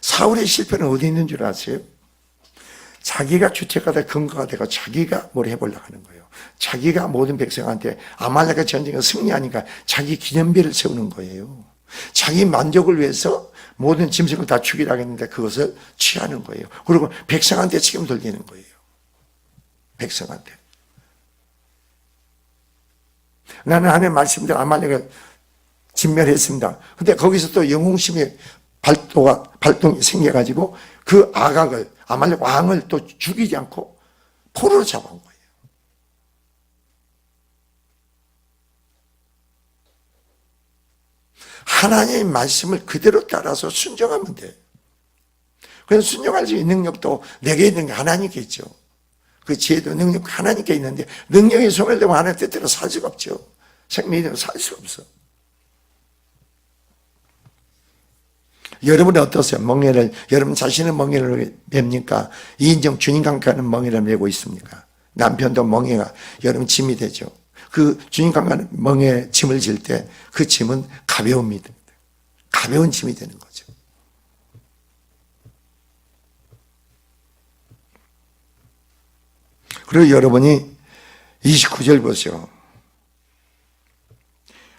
사울의 실패는 어디 있는 줄 아세요? 자기가 주체가 돼 근거가 되고 자기가 뭘 해보려고 하는 거예요. 자기가 모든 백성한테 아말렉과 전쟁에 승리하니까 자기 기념비를 세우는 거예요. 자기 만족을 위해서 모든 짐승을 다 죽이라고 했는데 그것을 취하는 거예요. 그리고 백성한테 책임 돌리는 거예요. 백성한테. 나는 하나님의 말씀대로 아말렉을 진멸했습니다. 근데 거기서 또 영웅심의 발동이 생겨가지고 그 아각을, 아말렉 왕을 또 죽이지 않고 포로로 잡아온 거예요. 하나님의 말씀을 그대로 따라서 순종하면 돼. 그래서 순종할 수 있는 능력도 내게 있는 게 하나님께 있죠. 그 지혜도 능력 하나님께 있는데 능력이 소멸되고 하나님 뜻대로 살 수가 없죠. 생명이 살 수가 없어. 여러분은 어떠세요? 여러분 자신의 멍에를 맵니까? 이인정 주님과 함께하는 멍에를 메고 있습니까? 남편도 멍에가 여러분 짐이 되죠. 그 주님과 함께하는 멍에 짐을 질 때 그 짐은 가벼움이 됩니다. 가벼운 짐이 되는 거죠. 그리고 여러분이 29절 보세요.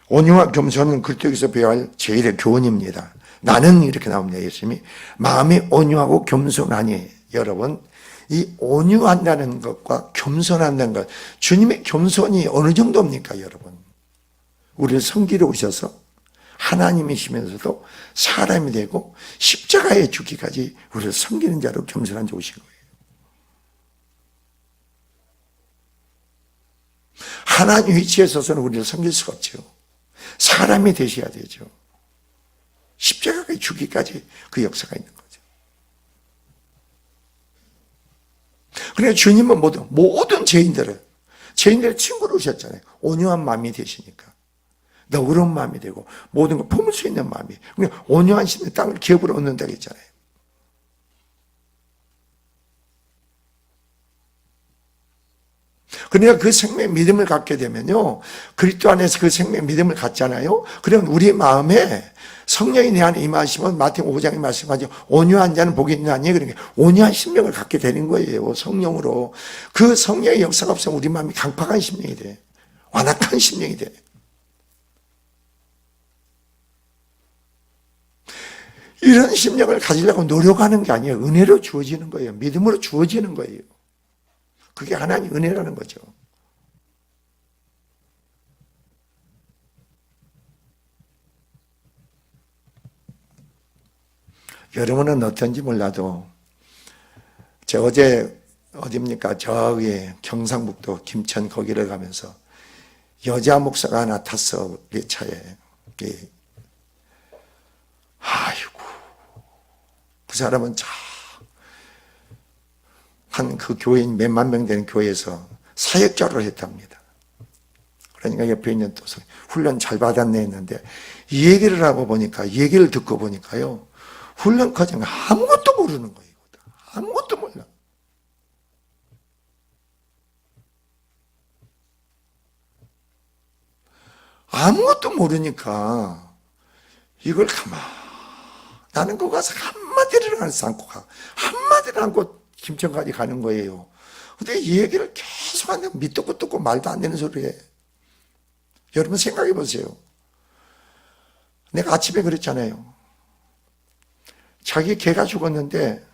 온유와 겸손은 그리스도에게서 배워야 할 제일의 교훈입니다. 나는 이렇게 나옵니다. 예수님이 마음이 온유하고 겸손하니. 여러분, 이 온유한다는 것과 겸손한다는 것, 주님의 겸손이 어느 정도입니까, 여러분? 우리를 섬기러 오셔서 하나님이시면서도 사람이 되고 십자가에 죽기까지 우리를 섬기는 자로 겸손한 자 오신 거예요. 하나님 위치에 서서는 우리를 섬길 수가 없죠. 사람이 되셔야 되죠. 십자가에 죽기까지 그 역사가 있는 거죠. 그러니까 주님은 모든 죄인들의 친구로 오셨잖아요. 온유한 마음이 되시니까. 너그러운 마음이 되고 모든 걸 품을 수 있는 마음이. 그러니까 온유한 심의 땅을 기업으로 얻는다고 했잖아요. 그러니까 그 생명의 믿음을 갖게 되면요, 그리스도 안에서 그 생명의 믿음을 갖잖아요. 그러면 우리 마음에 성령이 내 안에 임하시면 마태복음 5장에 말씀하죠. 온유한 자는 복이 있나니. 그러니까 온유한 심령을 갖게 되는 거예요. 성령으로. 그 성령의 역사가 없으면 우리 마음이 강팍한 심령이 돼. 완악한 심령이 돼. 이런 심령을 가지려고 노력하는 게 아니에요. 은혜로 주어지는 거예요. 믿음으로 주어지는 거예요. 그게 하나님 은혜라는 거죠. 여러분은 어떤지 몰라도 제가 어제 어디입니까? 저기 경상북도 김천 거기를 가면서 여자 목사가 하나 탔어. 내 차에. 아이고, 그 사람은 한 그 교회인 몇만 명 되는 교회에서 사역자를 했답니다. 그러니까 옆에 있는 또 훈련 잘 받았네 했는데 이 얘기를 하고 보니까, 이 얘기를 듣고 보니까요, 훈련 과정 아무것도 모르는 거예요. 아무것도 몰라. 아무것도 모르니까 이걸 나는 거 가서 한마디를 안고 가. 한마디를 안고 김천까지 가는 거예요. 근데 이 얘기를 계속 하는데 밑도 끝도 없고 말도 안 되는 소리 해. 여러분 생각해 보세요. 내가 아침에 그랬잖아요. 자기 개가 죽었는데,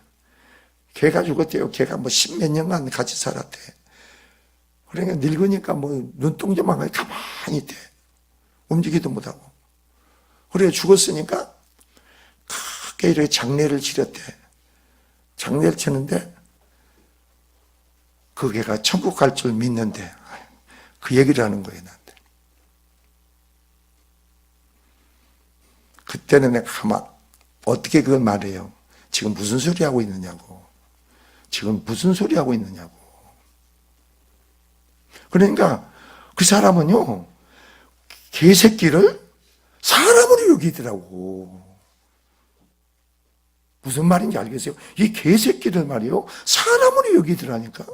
개가 죽었대요. 개가 뭐 십몇 년간 같이 살았대. 그러니까 늙으니까 뭐 눈동자만 가만히 있대. 움직이도 못하고. 그래 죽었으니까 크게 이렇게 장례를 치렀대. 장례를 치는데 그 개가 천국 갈 줄 믿는데 그 얘기를 하는 거예요, 나한테. 그때는 내가 어떻게 그걸 말해요? 지금 무슨 소리 하고 있느냐고. 지금 무슨 소리 하고 있느냐고. 그러니까 그 사람은요, 개새끼를 사람으로 여기더라고. 무슨 말인지 알겠어요? 이 개새끼들 말이요, 사람으로 여기더라니까.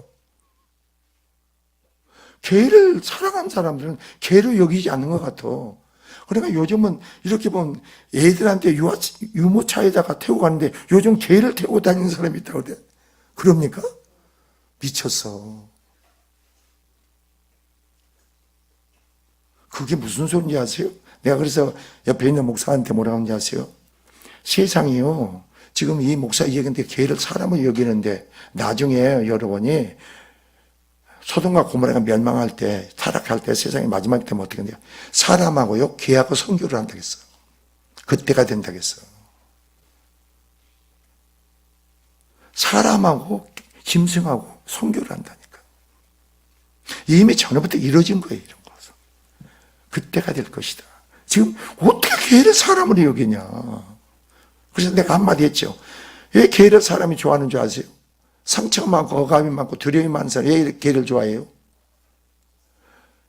개를 사랑하는 사람들은 개로 여기지 않는 것 같아. 그러니까 요즘은 이렇게 보면 애들한테 유모차에다가 태우고 가는데 요즘 개를 태우고 다니는 사람이 있다고 그래. 그럽니까? 미쳤어. 그게 무슨 소리인지 아세요? 내가 그래서 옆에 있는 목사한테 뭐라고 하는지 아세요? 세상이요, 지금 이 목사 얘기인데 개를 사람을 여기는데 나중에 여러분이 소돔과 고모라가 멸망할 때, 타락할 때, 세상의 마지막 때면 어떻게 된대요? 사람하고요, 개하고 선교를 한다겠어. 그때가 된다겠어. 사람하고 짐승하고 선교를 한다니까. 이미 전부터 이루어진 거예요, 이런 거. 그때가 될 것이다. 지금 어떻게 개를 사람으로 여기냐. 그래서 내가 한마디 했죠. 왜 개를 사람이 좋아하는 줄 아세요? 상처가 많고 억압이 많고 두려움이 많은 사람이 왜 개를 좋아해요?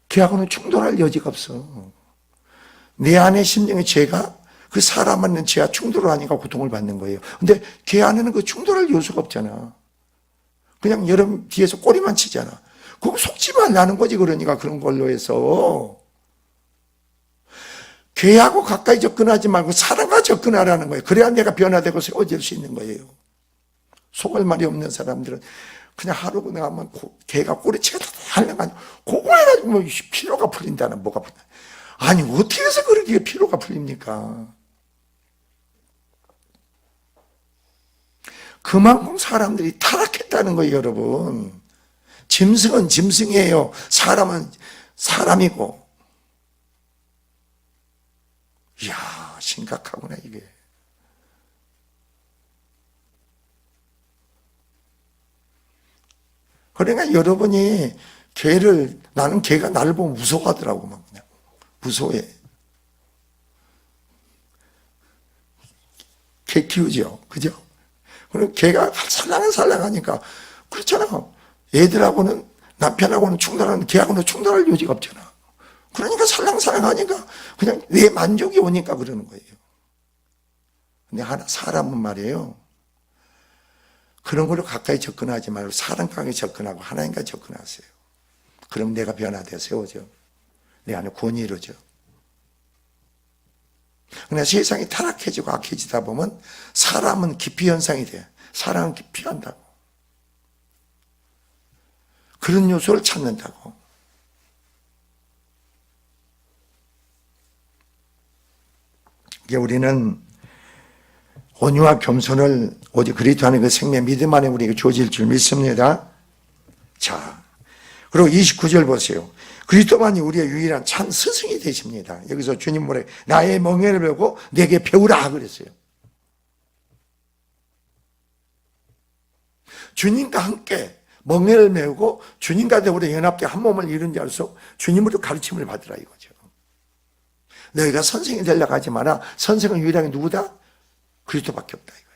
개하고는 충돌할 여지가 없어. 내 안의 심령의 죄가 그 사람 안는 죄와 충돌을 하니까 고통을 받는 거예요. 근데 개 안에는 그 충돌할 요소가 없잖아. 그냥 여러분 뒤에서 꼬리만 치잖아. 그거 속지 말라는 거지. 그러니까 그런 걸로 해서 개하고 가까이 접근하지 말고 사람과 접근하라는 거예요. 그래야 내가 변화되고 세워질 수 있는 거예요. 속을 말이 없는 사람들은 그냥 하루 내가 한번 개가 꼬리치가 다 하려고 하니 그거 해가지고 뭐 피로가 풀린다는 뭐가 풀린다. 아니 어떻게 해서 그렇게 피로가 풀립니까? 그만큼 사람들이 타락했다는 거예요, 여러분. 짐승은 짐승이에요. 사람은 사람이고. 이야, 심각하구나, 이게. 그러니까 여러분이 나는 개가 나를 보면 무서워하더라고, 막 그냥. 무서워해. 개 키우죠, 그죠? 그리고 개가 살랑살랑하니까, 그렇잖아. 애들하고는, 남편하고는 충돌하는, 개하고는 충돌할 여지가 없잖아. 그러니까 살랑살랑하니까, 그냥 내 만족이 오니까 그러는 거예요. 근데 사람은 말이에요. 그런 걸로 가까이 접근하지 말고 사랑까지 접근하고 하나님과 접근하세요. 그럼 내가 변화되어 세워져. 내 안에 구원이 이루어져. 그러나 세상이 타락해지고 악해지다 보면 사람은 기피 현상이 돼. 사랑은 기피한다고. 그런 요소를 찾는다고. 이게 우리는 온유와 겸손을 오직 그리스도 안에 그 생명 믿음 안에 우리에게 주어질 줄 믿습니다. 자, 그리고 29절 보세요. 그리스도만이 우리의 유일한 참 스승이 되십니다. 여기서 주님 뭐래? 나의 멍에를 배우고 내게 배우라 그랬어요. 주님과 함께 멍에를 메우고 주님과 더불어 연합되어 한 몸을 이룬 자로서 주님으로 가르침을 받으라 이거죠. 너희가 선생이 되려고 하지 마라. 선생은 유일하게 누구다? 그리스도밖에 없다 이거예요.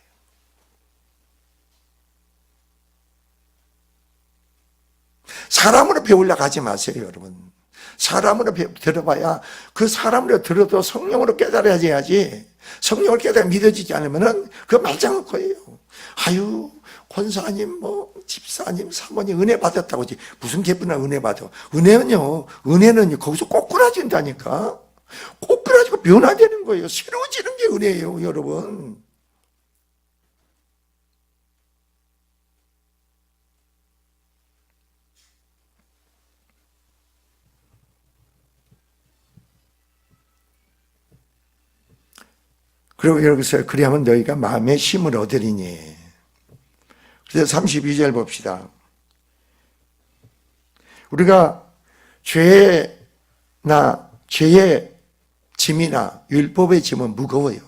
사람으로 배우려고 하지 마세요, 여러분. 사람으로 들어봐야 그 사람으로 들어도 성령으로 깨달아야지. 성령을 깨달아 믿어지지 않으면은 그 말장할 거예요. 아유, 권사님, 집사님, 사모님 은혜 받았다고 하지. 무슨 기쁘나 은혜 받아. 은혜는요, 거기서 꼬꾸라진다니까. 꼬꾸라지고 변화되는 거예요. 새로워지는 게 은혜예요, 여러분. 그리고 여기서 그리하면 너희가 마음의 힘을 얻으리니. 그래서 32절 봅시다. 우리가 죄의 짐이나 율법의 짐은 무거워요.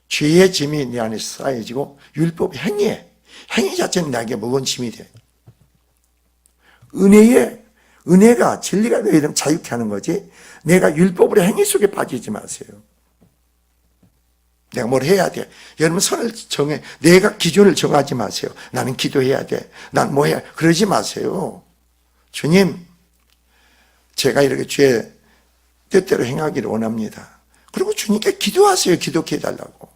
죄의 짐이 내 안에 쌓여지고 율법 행위 자체는 나에게 무거운 짐이 돼. 은혜가 진리가 너희를 자유케 하는 거지, 내가 율법으로 행위 속에 빠지지 마세요. 내가 뭘 해야 돼. 여러분 선을 정해. 내가 기준을 정하지 마세요. 나는 기도해야 돼. 난 뭐 해야. 그러지 마세요. 주님, 제가 이렇게 죄 뜻대로 행하기를 원합니다. 그리고 주님께 기도하세요. 기도케 해달라고.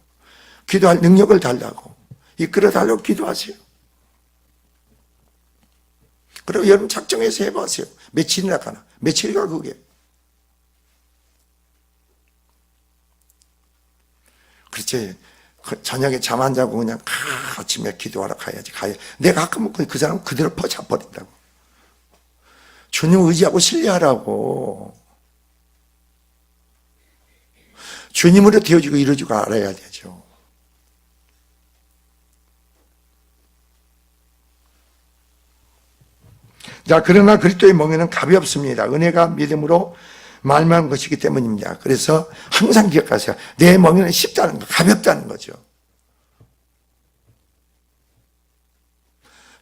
기도할 능력을 달라고. 이끌어 달라고 기도하세요. 그리고 여러분 작정해서 해보세요. 며칠이나 가나. 며칠이가 그게. 그렇지. 저녁에 잠 안 자고 그냥 아침에 기도하러 가야지. 내가 가끔 그 사람 그대로 퍼져버린다고. 주님 의지하고 신뢰하라고. 주님으로 되어지고 이루어지고 알아야 되죠. 자, 그러나 그리스도의 멍에는 값이 없습니다. 은혜가 믿음으로 말만 것이기 때문입니다. 그래서 항상 기억하세요. 내 멍에는 쉽다는 거, 가볍다는 거죠.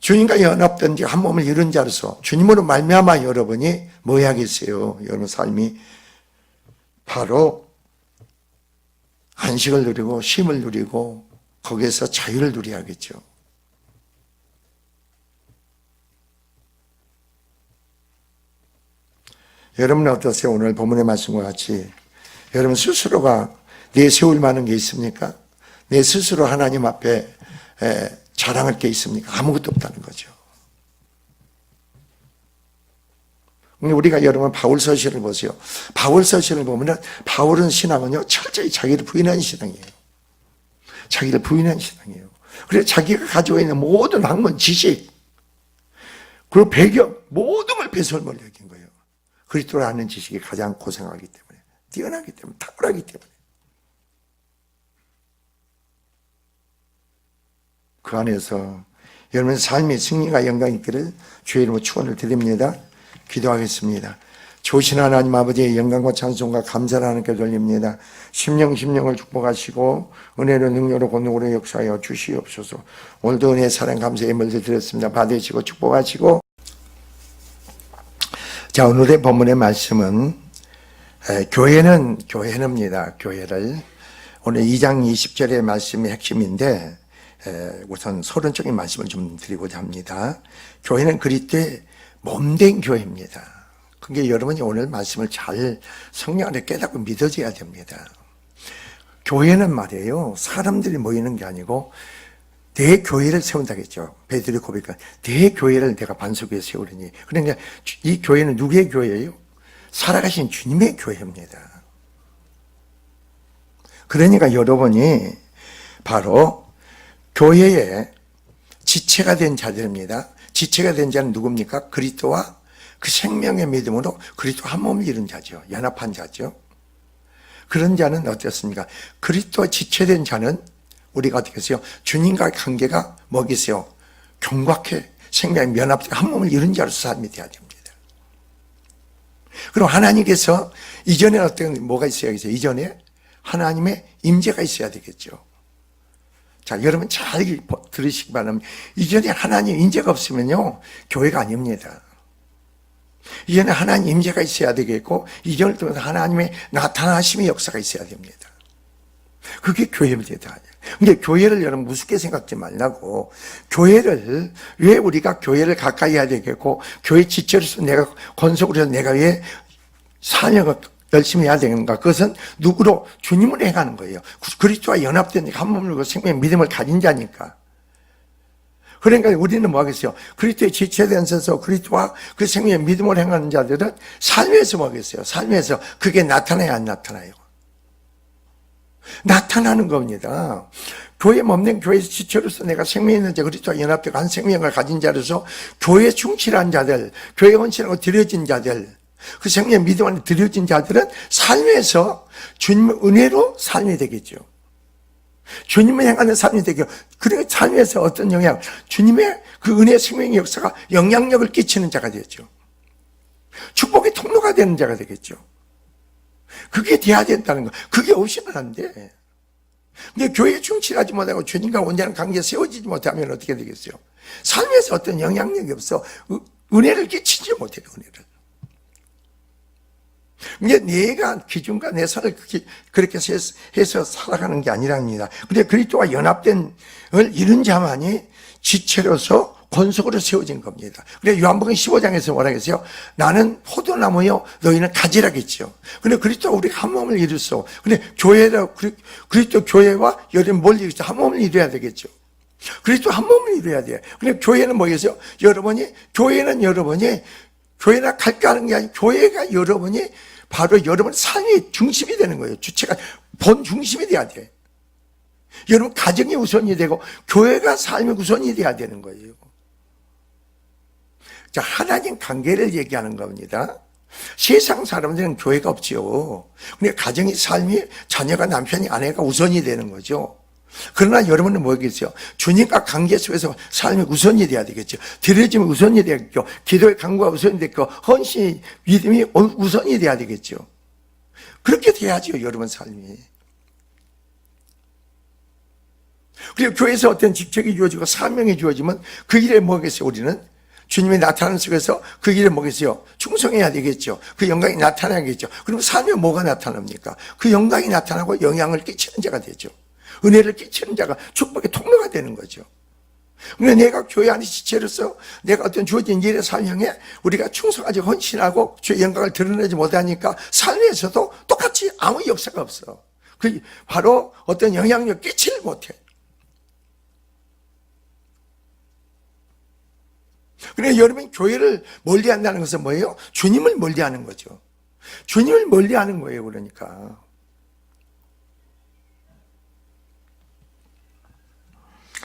주님과 연합된 한 몸을 이룬 자로서 주님으로 말미암아 여러분이 뭐 해야겠어요? 여러분 삶이 바로 안식을 누리고 쉼을 누리고 거기에서 자유를 누려야겠죠. 여러분은 어떠세요? 오늘 본문의 말씀과 같이 여러분 스스로가 내세울 만한 게 있습니까? 내 스스로 하나님 앞에 자랑할 게 있습니까? 아무것도 없다는 거죠. 우리가 여러분 바울 서신을 보세요. 바울 서신을 보면 바울은 신앙은요 철저히 자기를 부인하는 신앙이에요. 자기를 부인하는 신앙이에요. 그래서 자기가 가지고 있는 모든 학문, 지식, 그리고 배경 모든 걸 배설물 여긴 거예요. 그리스도를 아는 지식이 가장 고생하기 때문에, 뛰어나기 때문에, 탁월하기 때문에. 그 안에서 여러분 삶의 승리가 영광 있기를 주의 이름으로 축원을 드립니다. 기도하겠습니다. 조신 하나님 아버지의 영광과 찬송과 감사를 하나님께 돌립니다. 심령을 축복하시고 은혜로 능력으로 권능으로 역사하여 주시옵소서. 오늘도 은혜 사랑 감사의 예물들 드렸습니다. 받으시고 축복하시고. 자, 오늘의 본문의 말씀은 교회는입니다. 교회를 오늘 2장 20절의 말씀이 핵심인데 우선 서론적인 말씀을 좀 드리고자 합니다. 교회는 그리스도의 몸된 교회입니다. 그게 여러분이 오늘 말씀을 잘 성령 안에 깨닫고 믿어져야 됩니다. 교회는 말이에요, 사람들이 모이는 게 아니고 내 교회를 세운다겠죠. 베드로의 고백은 내 교회를 내가 반석 위에 세우리니. 그러니까 이 교회는 누구의 교회예요? 살아가신 주님의 교회입니다. 그러니까 여러분이 바로 교회의 지체가 된 자들입니다. 지체가 된 자는 누굽니까? 그리스도와 그 생명의 믿음으로 그리스도 한 몸을 이룬 자죠. 연합한 자죠. 그런 자는 어떻습니까? 그리스도와 지체된 자는 우리가 어떻게 했어요? 주님과의 관계가 뭐겠어요? 경곽해 생명의 연합된 한 몸을 이룬 자로서 삶이 되어야 됩니다. 그리고 하나님께서 이전에 어떤 뭐가 있어야겠어요? 이전에 하나님의 임재가 있어야 되겠죠. 자, 여러분 잘 들으시기 바랍니다. 이전에 하나님 임재가 없으면요 교회가 아닙니다. 이전에 하나님 임재가 있어야 되겠고 이전을 통해서 하나님의 나타나심의 역사가 있어야 됩니다. 그게 교회입니다. 근데 교회를 여러분 무섭게 생각지 말라고. 교회를 왜 우리가 교회를 가까이 해야 되겠고 교회 지체로서 내가 권속으로 해서 내가 왜 사역을 열심히 해야 되는가? 그것은 누구로? 주님을 행하는 거예요. 그리스도와 연합된 한 몸을 생명의 믿음을 가진 자니까. 그러니까 우리는 뭐 하겠어요? 그리스도의 지체된 서서 그리스도와 그 생명의 믿음을 행하는 자들은 삶에서 뭐 하겠어요? 삶에서 그게 나타나야 안 나타나요? 나타나는 겁니다. 교회 몸된 교회에서 지체로서 내가 생명이 있는 자, 그리스도와 연합되고 한 생명을 가진 자로서 교회에 충실한 자들, 교회에 헌신하고 드려진 자들, 그 생명의 믿음 안에 드려진 자들은 삶에서 주님의 은혜로 삶이 되겠죠. 주님의 행하는 삶이 되겠죠. 그리고 삶에서 어떤 영향, 주님의 그 은혜 생명의 역사가 영향력을 끼치는 자가 되죠. 축복의 통로가 되는 자가 되겠죠. 그게 돼야 된다는 거. 그게 없이는 안 돼. 근데 교회에 충실하지 못하고 주님과 온전한 관계에 세워지지 못하면 어떻게 되겠어요? 삶에서 어떤 영향력이 없어. 은혜를 끼치지 못해요, 은혜를. 근데 내가 기준과 내 선을 그렇게 해서 살아가는 게 아니랍니다. 근데 그리스도와 연합된 을 이룬 자만이 지체로서 권속으로 세워진 겁니다. 그래 요한복음 15장에서 뭐라 했어요? 나는 포도나무요 너희는 가지라겠죠. 근데 그리스도가 우리가 한 몸을 이루소. 근데 교회라 그리스도 교회와 여러분 뭘 이루죠? 한 몸을 이루어야 되겠죠. 그리스도 한 몸을 이루어야 돼. 근데 교회는 뭐겠어요? 교회는 여러분이 교회나 갈까 하는 게 아니고 교회가 여러분이 바로 여러분 삶의 중심이 되는 거예요. 주체가 본 중심이 돼야 돼. 여러분 가정이 우선이 되고 교회가 삶의 우선이 돼야 되는 거예요. 자, 하나님 관계를 얘기하는 겁니다. 세상 사람들은 교회가 없지요. 근데 가정이 삶이 자녀가 남편이 아내가 우선이 되는 거죠. 그러나 여러분은 뭐겠어요? 주님과 관계 속에서 삶이 우선이 돼야 되겠죠. 드려짐이 우선이 되겠죠. 기도의 강구가 우선이 되고 헌신, 믿음이 우선이 돼야 되겠죠. 그렇게 돼야죠, 여러분 삶이. 그리고 교회에서 어떤 직책이 주어지고 사명이 주어지면 그 일에 뭐겠어요, 우리는? 주님이 나타나는 속에서 그 일에 뭐겠어요? 충성해야 되겠죠. 그 영광이 나타나겠죠. 그럼 삶에 뭐가 나타납니까? 그 영광이 나타나고 영향을 끼치는 자가 되죠. 은혜를 끼치는 자가 축복의 통로가 되는 거죠. 그런데 내가 교회 안의 지체로서 내가 어떤 주어진 일의 삶형에 우리가 충성하지 헌신하고 주의 영광을 드러내지 못하니까 삶에서도 똑같이 아무 역사가 없어. 그 바로 어떤 영향력 끼치를 못해. 그래 여러분이 교회를 멀리한다는 것은 뭐예요? 주님을 멀리하는 거죠. 주님을 멀리하는 거예요. 그러니까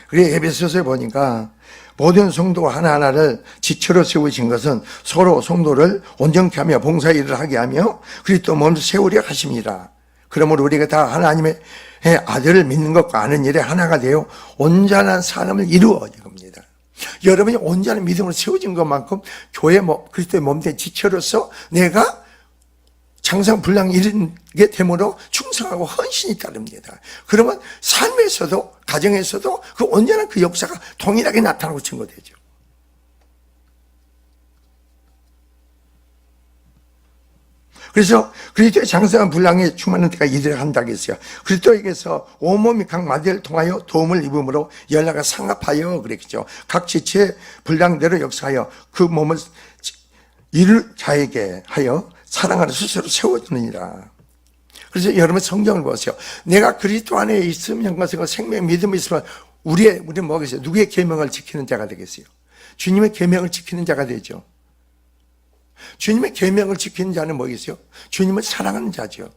그래 에베소서에 보니까 모든 성도 하나하나를 지체로 세우신 것은 서로 성도를 온전케 하며 봉사 일을 하게 하며 그리스도 몸을 세우려 하십니다. 그러므로 우리가 다 하나님의 아들을 믿는 것과 아는 일에 하나가 되어 온전한 삶을 이루어 이겁니다. 여러분이 온전한 믿음으로 세워진 것만큼 교회 그리스도의 몸된 지체로서 내가 장성분량 이르게 됨으로 충성하고 헌신이 따릅니다. 그러면 삶에서도 가정에서도 그 온전한 그 역사가 동일하게 나타나고 증거되죠. 그래서 그리스도의 장성한 분량에 충만한 때가 이르게 한다고 했어요. 그리스도에게서 온몸이 각 마디를 통하여 도움을 입음으로 연락을 상합하여 그랬죠. 각 지체의 분량대로 역사하여 그 몸을 이룰 자에게 하여 사랑하는 스스로 세워주느니라. 그래서 여러분 성경을 보세요. 내가 그리스도 안에 있으면 것은 생명 믿음이 있으면 우리는 뭐겠어요? 누구의 계명을 지키는 자가 되겠어요? 주님의 계명을 지키는 자가 되죠. 주님의 계명을 지키는 자는 뭐겠어요? 주님을 사랑하는 자죠.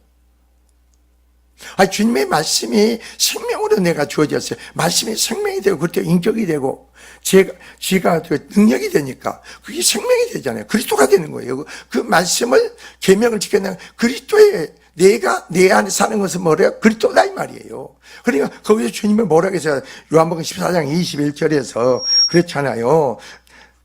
주님의 말씀이 생명으로 내가 주어졌어요. 말씀이 생명이 되고 그때 인격이 되고 지가 능력이 되니까 그게 생명이 되잖아요. 그리스도가 되는 거예요. 그 말씀을 계명을 지켰나 그리스도의 내가 내 안에 사는 것은 뭐래요? 그리스도다 이 말이에요. 그러니까 거기서 주님이 뭐라고 해서 요한복음 14장 21절에서 그렇잖아요.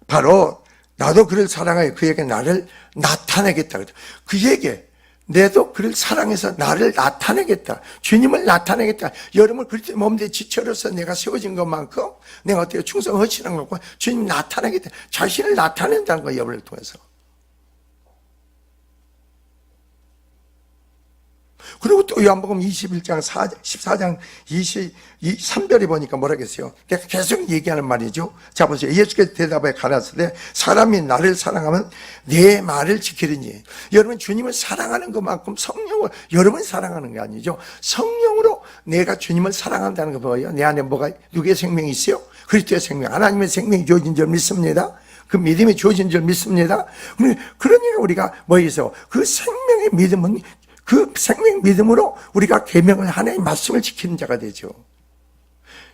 바로 나도 그를 사랑하여 그에게 나를 나타내겠다. 그에게 내도 그를 사랑해서 나를 나타내겠다. 주님을 나타내겠다. 여러분 그리스도의 몸된 지체로서 내가 세워진 것만큼 내가 어떻게 충성 헌신한 것과 주님 나타내겠다. 자신을 나타낸다는 거예요. 여러분을 통해서. 그리고 또 요한복음 21장 14장 23절에 보니까 뭐라겠어요? 내가 계속 얘기하는 말이죠. 자 보세요. 예수께서 대답하여 가라사대 사람이 나를 사랑하면 내 말을 지키리니. 여러분 주님을 사랑하는 것만큼 성령을 여러분이 사랑하는 게 아니죠. 성령으로 내가 주님을 사랑한다는 거 뭐예요? 내 안에 뭐가 누구의 생명이 있어요? 그리스도의 생명, 하나님의 생명이 주어진 줄 믿습니다. 그 믿음이 주어진 줄 믿습니다. 그러니까 우리가 뭐에서 그 생명의 믿음은 그 생명 믿음으로 우리가 계명을 하나의 말씀을 지키는 자가 되죠.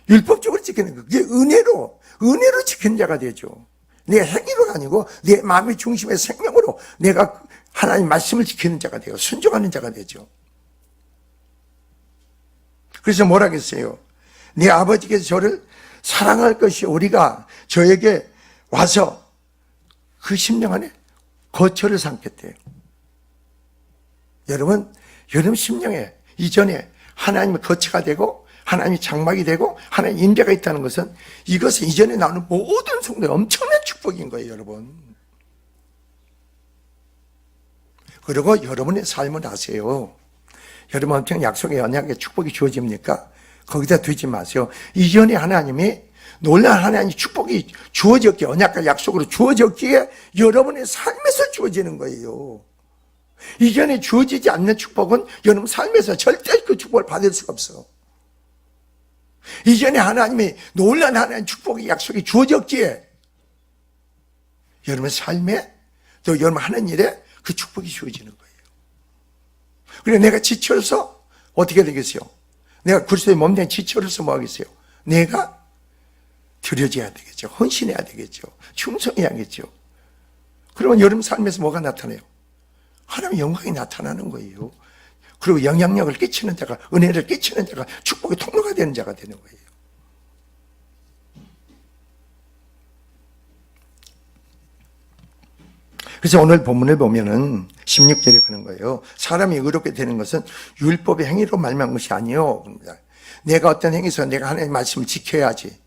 율법적으로 지키는 거. 그게 은혜로 지키는 자가 되죠. 내 행위가 아니고 내 마음의 중심의 생명으로 내가 하나님 말씀을 지키는 자가 되고 순종하는 자가 되죠. 그래서 뭐라 그랬어요? 네 아버지께서 저를 사랑할 것이 우리가 저에게 와서 그 심령 안에 거처를 삼겠대요. 여러분 심령에 이전에 하나님의 거처가 되고 하나님이 장막이 되고 하나님의 임재가 있다는 것은 이것은 이전에 나오는 모든 성도의 엄청난 축복인 거예요, 여러분. 그리고 여러분의 삶을 아세요. 여러분 엄청 약속의 언약의 축복이 주어집니까? 거기다 두지 마세요. 이전에 하나님이 놀라운 하나님의 축복이 주어졌기에, 언약과 약속으로 주어졌기에 여러분의 삶에서 주어지는 거예요. 이전에 주어지지 않는 축복은 여러분 삶에서 절대 그 축복을 받을 수가 없어. 이전에 하나님이 놀라운 하나님의 축복의 약속이 주어졌기에 여러분의 삶에 또 여러분 하는 일에 그 축복이 주어지는 거예요. 그래 내가 지쳐서 어떻게 되겠어요? 내가 그리스도의 몸된 지쳐서 뭐 하겠어요? 내가 드려져야 되겠죠. 헌신해야 되겠죠. 충성해야겠죠. 그러면 여러분 삶에서 뭐가 나타나요? 하나님의 영광이 나타나는 거예요. 그리고 영향력을 끼치는 자가, 은혜를 끼치는 자가, 축복의 통로가 되는 자가 되는 거예요. 그래서 오늘 본문을 보면은 16절에 그런 거예요. 사람이 의롭게 되는 것은 율법의 행위로 말미암은 것이 아니요. 내가 어떤 행위에서 내가 하나님의 말씀을 지켜야지.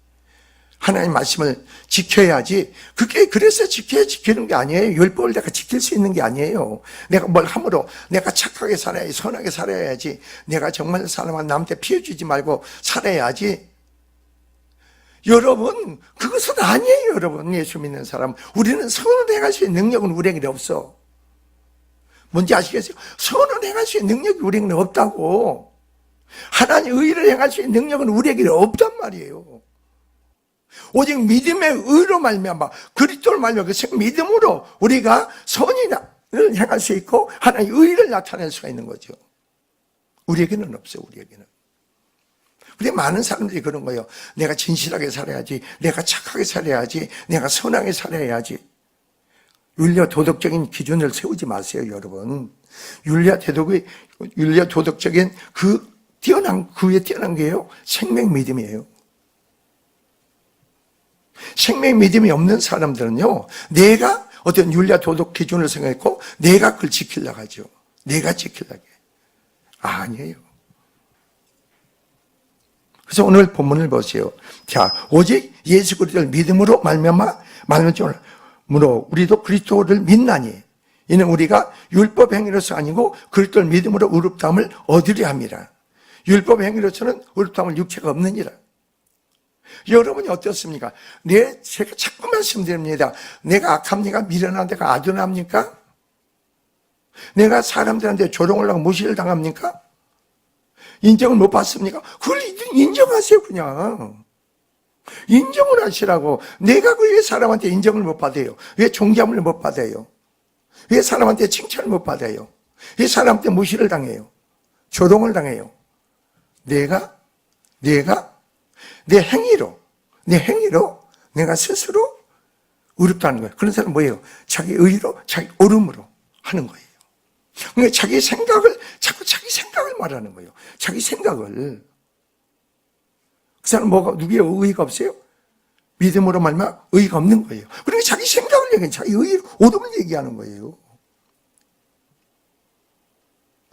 하나님의 말씀을 지켜야지. 그게 그래서 지키는 게 아니에요. 율법을 내가 지킬 수 있는 게 아니에요. 내가 뭘 함으로 내가 착하게 살아야지, 선하게 살아야지. 내가 정말 사람한 남한테 피해 주지 말고 살아야지. 여러분, 그것은 아니에요, 여러분. 예수 믿는 사람. 우리는 선을 행할 수 있는 능력은 우리에게 없어. 뭔지 아시겠어요? 선을 행할 수 있는 능력이 우리에게 없다고. 하나님 의를 행할 수 있는 능력은 우리에게 없단 말이에요. 오직 믿음의 의로 말미암아 그리스도를 말미암아 그 믿음으로 우리가 선을 행할 수 있고 하나님의 의를 나타낼 수가 있는 거죠. 우리에게는 없어요. 우리에게는. 근데 많은 사람들이 그런 거예요. 내가 진실하게 살아야지, 내가 착하게 살아야지, 내가 선하게 살아야지. 윤리와 도덕적인 기준을 세우지 마세요, 여러분. 윤리와 도덕적인 그 위에 뛰어난 게요, 생명 믿음이에요. 생명 믿음이 없는 사람들은요, 내가 어떤 윤리와 도덕 기준을 생각했고, 내가 그걸 지키려고 하죠. 내가 지키려고 해요. 아니에요. 그래서 오늘 본문을 보세요. 자, 오직 예수 그리스도를 믿음으로 말미암아 우리도 그리스도를 믿나니 이는 우리가 율법 행위로서 아니고 그리스도를 믿음으로 의롭다함을 얻으려 함이라. 율법 행위로서는 의롭다함을 육체가 없느니라. 여러분이 어떻습니까? 제가 자꾸 말씀드립니다. 내가 악합니까? 미련한 데가 아둔합니까? 내가 사람들한테 조롱을 하고 무시를 당합니까? 인정을 못 받습니까? 그걸 인정하세요, 그냥. 인정을 하시라고. 내가 왜 사람한테 인정을 못 받아요? 왜 존경을 못 받아요? 왜 사람한테 칭찬을 못 받아요? 왜 사람한테 무시를 당해요? 조롱을 당해요? 내가 내 행위로 내가 스스로 의롭다는 거예요. 그런 사람은 뭐예요? 자기 의로, 자기 옳음으로 하는 거예요. 그러니까 자기 생각을 말하는 거예요. 자기 생각을. 그 사람 누구의 의의가 없어요? 믿음으로 말미암아 의의가 없는 거예요. 그러니까 자기 생각을 얘기해요. 자기 의의, 옳음을 얘기하는 거예요.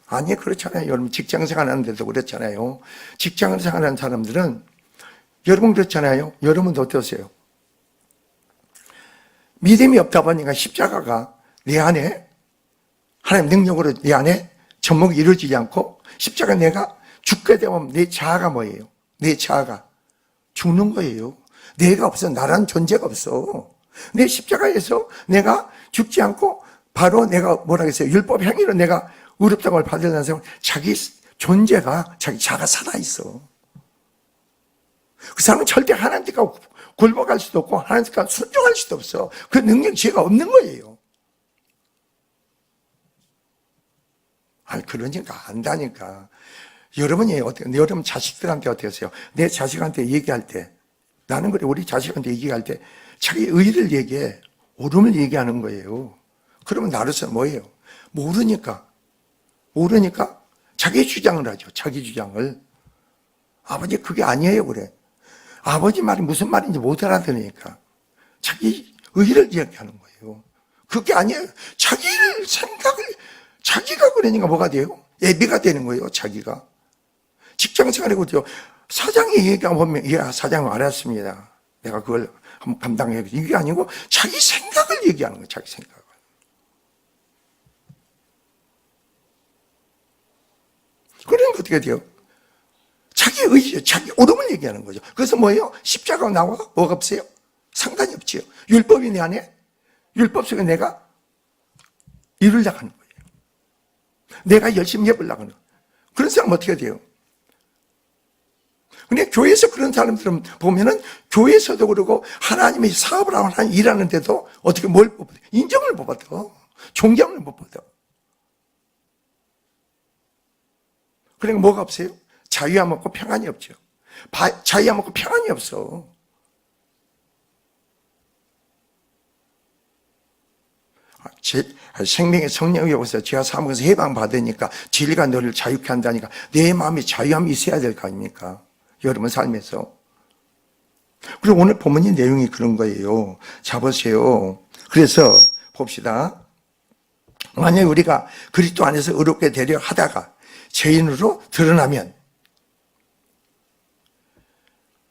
아니, 그렇잖아요. 여러분, 직장 생활하는데도 그렇잖아요. 직장을 생활하는 사람들은, 여러분 그렇잖아요. 여러분도 어떠세요? 믿음이 없다 보니까 십자가가 내 안에, 하나님 능력으로 내 안에 접목이 이루어지지 않고, 십자가 내가 죽게 되면 내 자아가 뭐예요? 내 자아가 죽는 거예요. 내가 없어. 나라는 존재가 없어. 내 십자가에서 내가 죽지 않고 바로 내가 뭐라 그랬어요? 율법 행위로 내가 의롭다고 받으려는 사람은 자기 존재가, 자기 자아가 살아있어. 그 사람은 절대 하나님께 굴복할 수도 없고 하나님께 순종할 수도 없어. 그 능력 지혜가 없는 거예요. 아니, 그러니까 안다니까. 여러분이 여러분 자식들한테 어떻게 하세요? 내 자식한테 얘기할 때, 나는 그래, 우리 자식한테 얘기할 때 자기 의의를 얘기해. 옳음을 얘기하는 거예요. 그러면 나로서 뭐예요? 모르니까 자기 주장을 하죠. 자기 주장을. 아버지 그게 아니에요 그래. 아버지 말이 무슨 말인지 못 알아들으니까 자기 의를 이야기하는 거예요. 그게 아니에요. 자기를 생각을 자기가 그러니까 뭐가 돼요? 예비가 되는 거예요. 자기가 직장생활이고요. 사장이 얘기하면 야 사장 알았습니다. 내가 그걸 한번 감당해야겠다. 이게 아니고 자기 생각을 얘기하는 거예요. 자기 생각을. 그러니까 어떻게 돼요? 자기 의지, 자기 오름을 얘기하는 거죠. 그래서 뭐예요? 십자가가 나와? 뭐가 없어요? 상관이 없지요. 율법이 내 안에 율법 속에 내가 이루려고 하는 거예요. 내가 열심히 해보려고 하는 거예요. 그런 사람 어떻게 돼요? 근데 교회에서 그런 사람들은 보면은 교회에서도 그러고 하나님의 사업을 하고 하나님 일하는데도 어떻게 뭘 못 받아? 인정을 못 받아. 존경을 못 받아. 그러니까 뭐가 없어요? 자유함 없고 평안이 없죠. 자유함 없고 평안이 없어. 생명의 성령이 오셔서 죄와 사함에서 해방받으니까 진리가 너를 자유케 한다니까 내 마음에 자유함이 있어야 될 거 아닙니까? 여러분 삶에서. 그리고 오늘 본문의 내용이 그런 거예요. 자 보세요. 그래서 봅시다. 만약에 우리가 그리스도 안에서 의롭게 되려 하다가 죄인으로 드러나면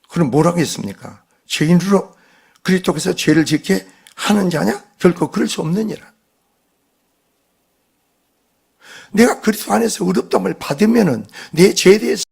그럼 뭐라고 했습니까? 죄인으로 그리스도께서 죄를 짓게 하는 자냐? 결코 그럴 수 없느니라. 내가 그리스도 안에서 의롭다함을 받으면은 내 죄에 대해서